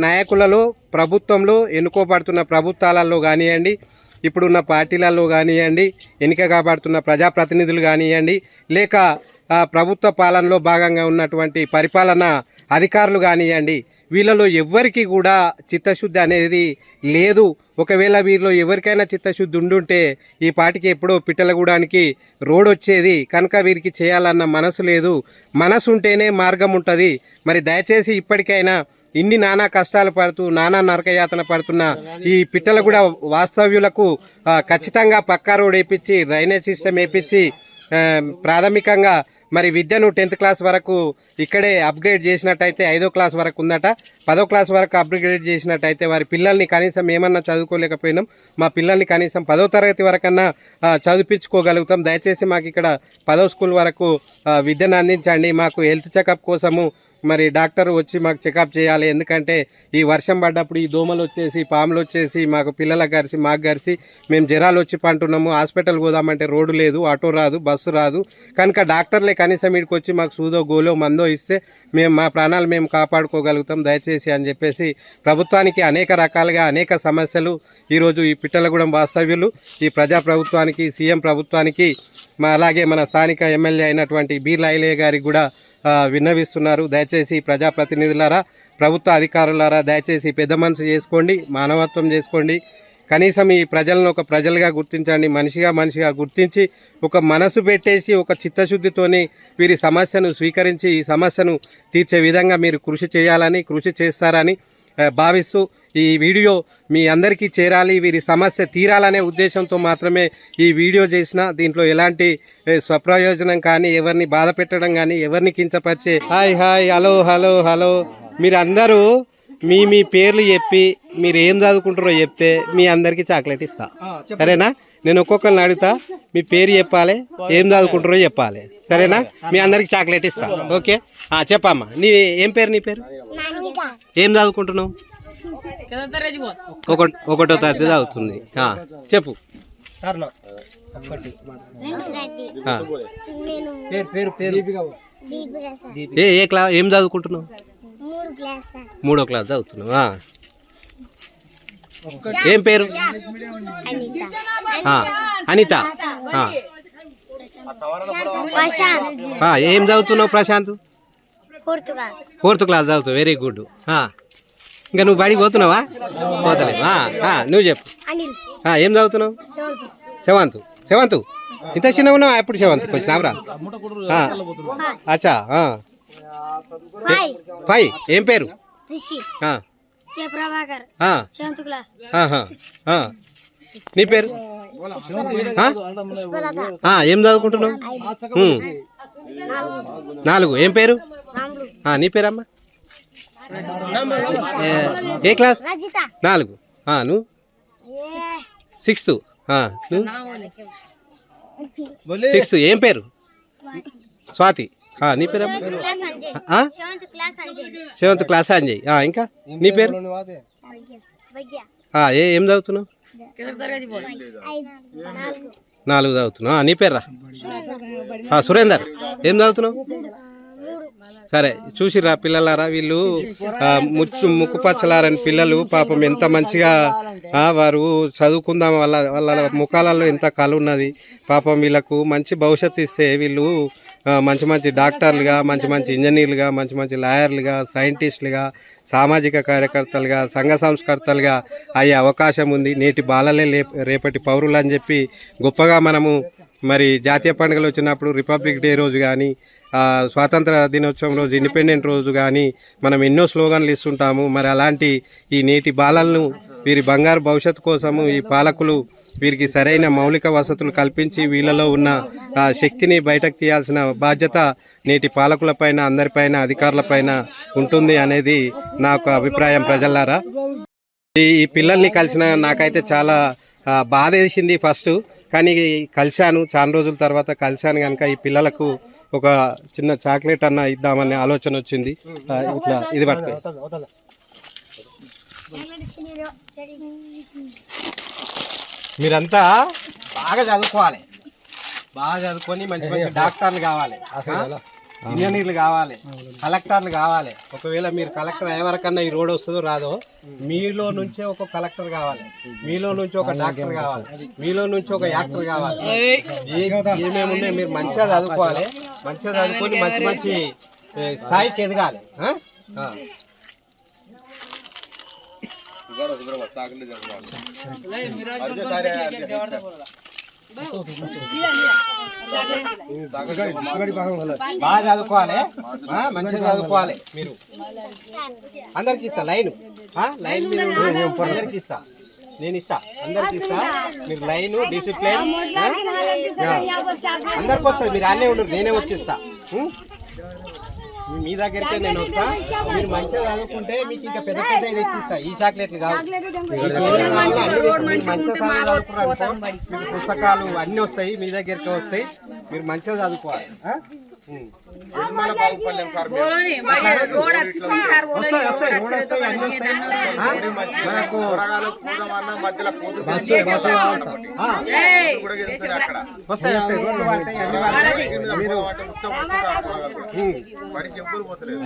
A: నాయకులలో, ప్రభుత్వంలో ఎన్నుకోబడుతున్న ప్రభుత్వాలలో కానివ్వండి, ఇప్పుడున్న పార్టీలలో కానివ్వండి, ఎన్నిక కాబడుతున్న ప్రజాప్రతినిధులు కానివ్వండి, లేక ప్రభుత్వ పాలనలో భాగంగా ఉన్నటువంటి పరిపాలన అధికారులు కానివ్వండి, వీళ్ళలో ఎవ్వరికి కూడా చిత్తశుద్ధి అనేది లేదు. ఒకవేళ వీరిలో ఎవరికైనా చిత్తశుద్ధి ఉండుంటే ఈ పాటికి ఎప్పుడో పిట్టలగూడానికి రోడ్ వచ్చేది. కనుక వీరికి చేయాలన్న మనసు లేదు. మనసు ఉంటేనే మార్గం ఉంటుంది. మరి దయచేసి ఇప్పటికైనా ఇన్ని నానా కష్టాలు పడుతూ నానా నరకయాతన పడుతున్న ఈ పిట్టలగూడ వాస్తవ్యులకు ఖచ్చితంగా పక్కా రోడ్ వేయించి డ్రైనేజ్ సిస్టమ్ వేయించి ప్రాథమికంగా మరి విద్యను 10th క్లాస్ వరకు ఇక్కడే అప్గ్రేడ్ చేసినట్టయితే 5వ క్లాస్ వరకు ఉందట, 10వ క్లాస్ వరకు అప్గ్రేడ్ చేసినట్టయితే వారి పిల్లల్ని కనీసం ఏమన్నా చదువుకోలేకపోయినాం, మా పిల్లల్ని కనీసం 10వ తరగతి వరకన్నా చదివించుకోగలుగుతాం. దయచేసి మాకు ఇక్కడ 10వ స్కూల్ వరకు విద్యను అందించండి. మాకు హెల్త్ చెకప్ కోసము మరి డాక్టర్ వచ్చి మాకు చెకప్ చేయాలి. ఎందుకంటే ఈ వర్షం పడ్డప్పుడు ఈ దోమలు వచ్చేసి పాములు వచ్చేసి మాకు పిల్లలకు గరిసి మాకు గరిసి మేము జ్వరాలు వచ్చి పంటున్నాము. హాస్పిటల్ పోదామంటే రోడ్డు లేదు, ఆటో రాదు, బస్సు రాదు. కనుక డాక్టర్లే కనీసం ఇక్కడికి వచ్చి మాకు సూదో గోలో మందో ఇస్తే మేము మా ప్రాణాలు మేము కాపాడుకోగలుగుతాం దయచేసి అని చెప్పేసి ప్రభుత్వానికి అనేక రకాలుగా అనేక సమస్యలు ఈరోజు ఈ పిట్టలగూడెం వాస్తవ్యులు ఈ ప్రజాప్రభుత్వానికి సీఎం ప్రభుత్వానికి అలాగే మన స్థానిక ఎమ్మెల్యే అయినటువంటి బీర్లా ఐలయ్య గారికి కూడా విన్నవిస్తున్నారు. దయచేసి ప్రజాప్రతినిధులారా, ప్రభుత్వ అధికారులారా దయచేసి పెద్ద మనసు చేసుకోండి, మానవత్వం చేసుకోండి. కనీసం ఈ ప్రజలను ఒక ప్రజలుగా గుర్తించండి, మనిషిగా గుర్తించి ఒక మనసు పెట్టేసి ఒక చిత్తశుద్ధితోని వీరి సమస్యను స్వీకరించి ఈ సమస్యను తీర్చే విధంగా మీరు కృషి చేయాలని, కృషి చేస్తారని భావిస్తూ ఈ వీడియో మీ అందరికీ చేరాలి, వీరి సమస్య తీరాలనే ఉద్దేశంతో మాత్రమే ఈ వీడియో చేసిన. దీంట్లో ఎలాంటి స్వప్రయోజనం కానీ, ఎవరిని బాధ పెట్టడం కానీ, ఎవరిని కించపరిచే హాయ్ హలో మీరు అందరూ మీ పేర్లు చెప్పి మీరు ఏం చదువుకుంటారో చెప్తే మీ అందరికీ చాక్లెట్ ఇస్తా. సరేనా? నేను ఒక్కొక్కరిని అడుగుతా, మీ పేరు చెప్పాలి, ఏం చదువుకుంటారో చెప్పాలి. సరేనా? మీ అందరికి చాక్లెట్ ఇస్తా. ఓకే, చెప్పమ్మా. నీ ఏం పేరు? నీ పేరు ఏం చదువుకుంటున్నావు? 1వ తరగతి చదువుతుంది. చెప్పు. ఏ క్లాస్ ఏం చదువుకుంటున్నావు? 3వ క్లాస్ చదువుతున్నావు. ఏం పేరు? అనిత. ఏం చదువుతున్నావు ప్రశాంత్? 4th క్లాస్ చదువుతావు. Very good. ఇంకా నువ్వు బడికి పోతున్నావా? పోతలేవు. నువ్వు చెప్పు. ఏం చదువుతున్నావు? 7th. ఇంత చిన్న ఉన్నావా? ఎప్పుడు 7th వచ్చినావురా? అచ్చా. 5. ఏం పేరు? నీ పేరు? ఏం చదువుకుంటున్నావు? 4. ఏం పేరు? నీ పేరమ్మా? ఏ క్లాస్? 4. నువ్వు 6th. 6th. ఏం పేరు? స్వాతి. నీ పేరు? 7th class Anjay. ఇంకా నీ పేరు? ఏం చదువుతున్నావు? 4 చదువుతున్నావు. నీ పేర్రా? సురేందర్. ఏం చదువుతున్నావు? సరే, చూసిరా పిల్లలారా, వీళ్ళు ముక్కుపచ్చలారని పిల్లలు పాపం ఎంత మంచిగా వారు చదువుకుందాం, వాళ్ళ ముఖాలలో ఎంత కళ ఉన్నది. పాపం వీళ్ళకు మంచి భవిష్యత్తు ఇస్తే వీళ్ళు మంచి డాక్టర్లుగా, మంచి ఇంజనీర్లుగా, మంచి లాయర్లుగా, సైంటిస్టులుగా, సామాజిక కార్యకర్తలుగా, సంఘ సంస్కర్తలుగా అయ్యే అవకాశం ఉంది. నేటి బాలలే రేపటి పౌరులు అని చెప్పి గొప్పగా మనము మరి జాతీయ పండుగలు వచ్చినప్పుడు రిపబ్లిక్ డే రోజు కానీ, స్వాతంత్ర దినోత్సవం రోజు, ఇండిపెండెంట్ రోజు కానీ మనం ఎన్నో స్లోగన్లు ఇస్తుంటాము. మరి అలాంటి ఈ నేటి బాలలను వీరి బంగారు భవిష్యత్తు కోసము ఈ పాలకులు వీరికి సరైన మౌలిక వసతులు కల్పించి వీళ్ళలో ఉన్న శక్తిని బయటకు తీయాల్సిన బాధ్యత నేటి పాలకులపైన, అందరిపైన, అధికారులపైన ఉంటుంది అనేది నా ఒక అభిప్రాయం. ప్రజలారా, ఈ పిల్లల్ని కలిసిన నాకైతే చాలా బాధ వేసింది ఫస్ట్. కానీ కలిశాను, చాలా రోజుల తర్వాత కలిశాను కనుక ఈ పిల్లలకు ఒక చిన్న చాక్లెట్ అన్న ఇద్దామనే ఆలోచన వచ్చింది. ఇట్లా ఇది పట్టుకో. మీరంతా బాగా చదువుకోవాలి, బాగా చదువుకొని మంచి డాక్టర్లు కావాలి, ఇంజనీర్లు కావాలి, కలెక్టర్లు కావాలి. ఒకవేళ మీరు కలెక్టర్ అయ్యే వరకన్నా ఈ రోడ్ వస్తుందో రాదో, మీలో నుంచే ఒక కలెక్టర్ కావాలి, మీలో నుంచి ఒక డాక్టర్ కావాలి, మీలో నుంచి ఒక యాక్టర్ కావాలి. ఏమేమి ఉన్నాయి మీరు మంచిగా చదువుకోవాలి. మంచిగా చదువుకొని మంచి మంచి స్థాయికి ఎదగాలి. బాగా చదువుకోవాలి, మంచిగా చదువుకోవాలి. మీరు అందరికి ఇస్తా లైన్ మీరు అందరికి ఇస్తా, నేను ఇస్తా, అందరికి ఇస్తా. మీరు లైన్ డిసిప్లిన్ అందరికి వస్తుంది. మీరు అన్నీ ఉండరు, నేనే వచ్చిస్తా. మీ దగ్గరికే నేను వస్తా. మీరు మంచిగా చదువుకుంటే మీకు ఇంకా పెద్ద పెద్ద ఇది ఇస్తా. ఈ చాక్లెట్లు కాదు, మీకు పుస్తకాలు అన్నీ వస్తాయి, మీ దగ్గరికి వస్తాయి. మీరు మంచిగా చదువుకోవాలి.
G: నిర్మల బాగుపడలేం సార్ మేము. మనకు కూరగాయలు కూదమన్నా మధ్యలో కూదు కూడా గెలుస్తుంది అక్కడ. వాడికి ఎప్పుడు పోతలేదు.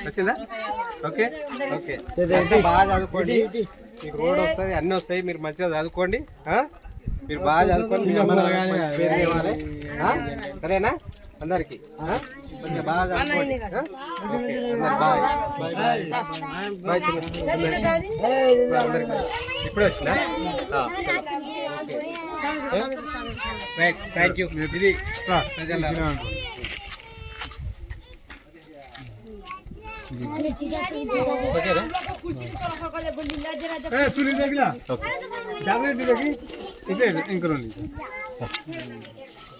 A: వచ్చిందా? ఓకే ఓకే, బాగా చదువుకోండి. మీకు రోడ్ వస్తుంది, అన్నీ వస్తాయి. మీరు మంచిగా చదువుకోండి. మీరు బాగా చదువుకోండి, పేరు తేవాలి. సరేనా? అందరికి కొంచెం బాగా చదువుకోండి. Bye bye bye. అందరికి ఇప్పుడే వచ్చినా? Right, thank you. ఇది
E: ఓకే.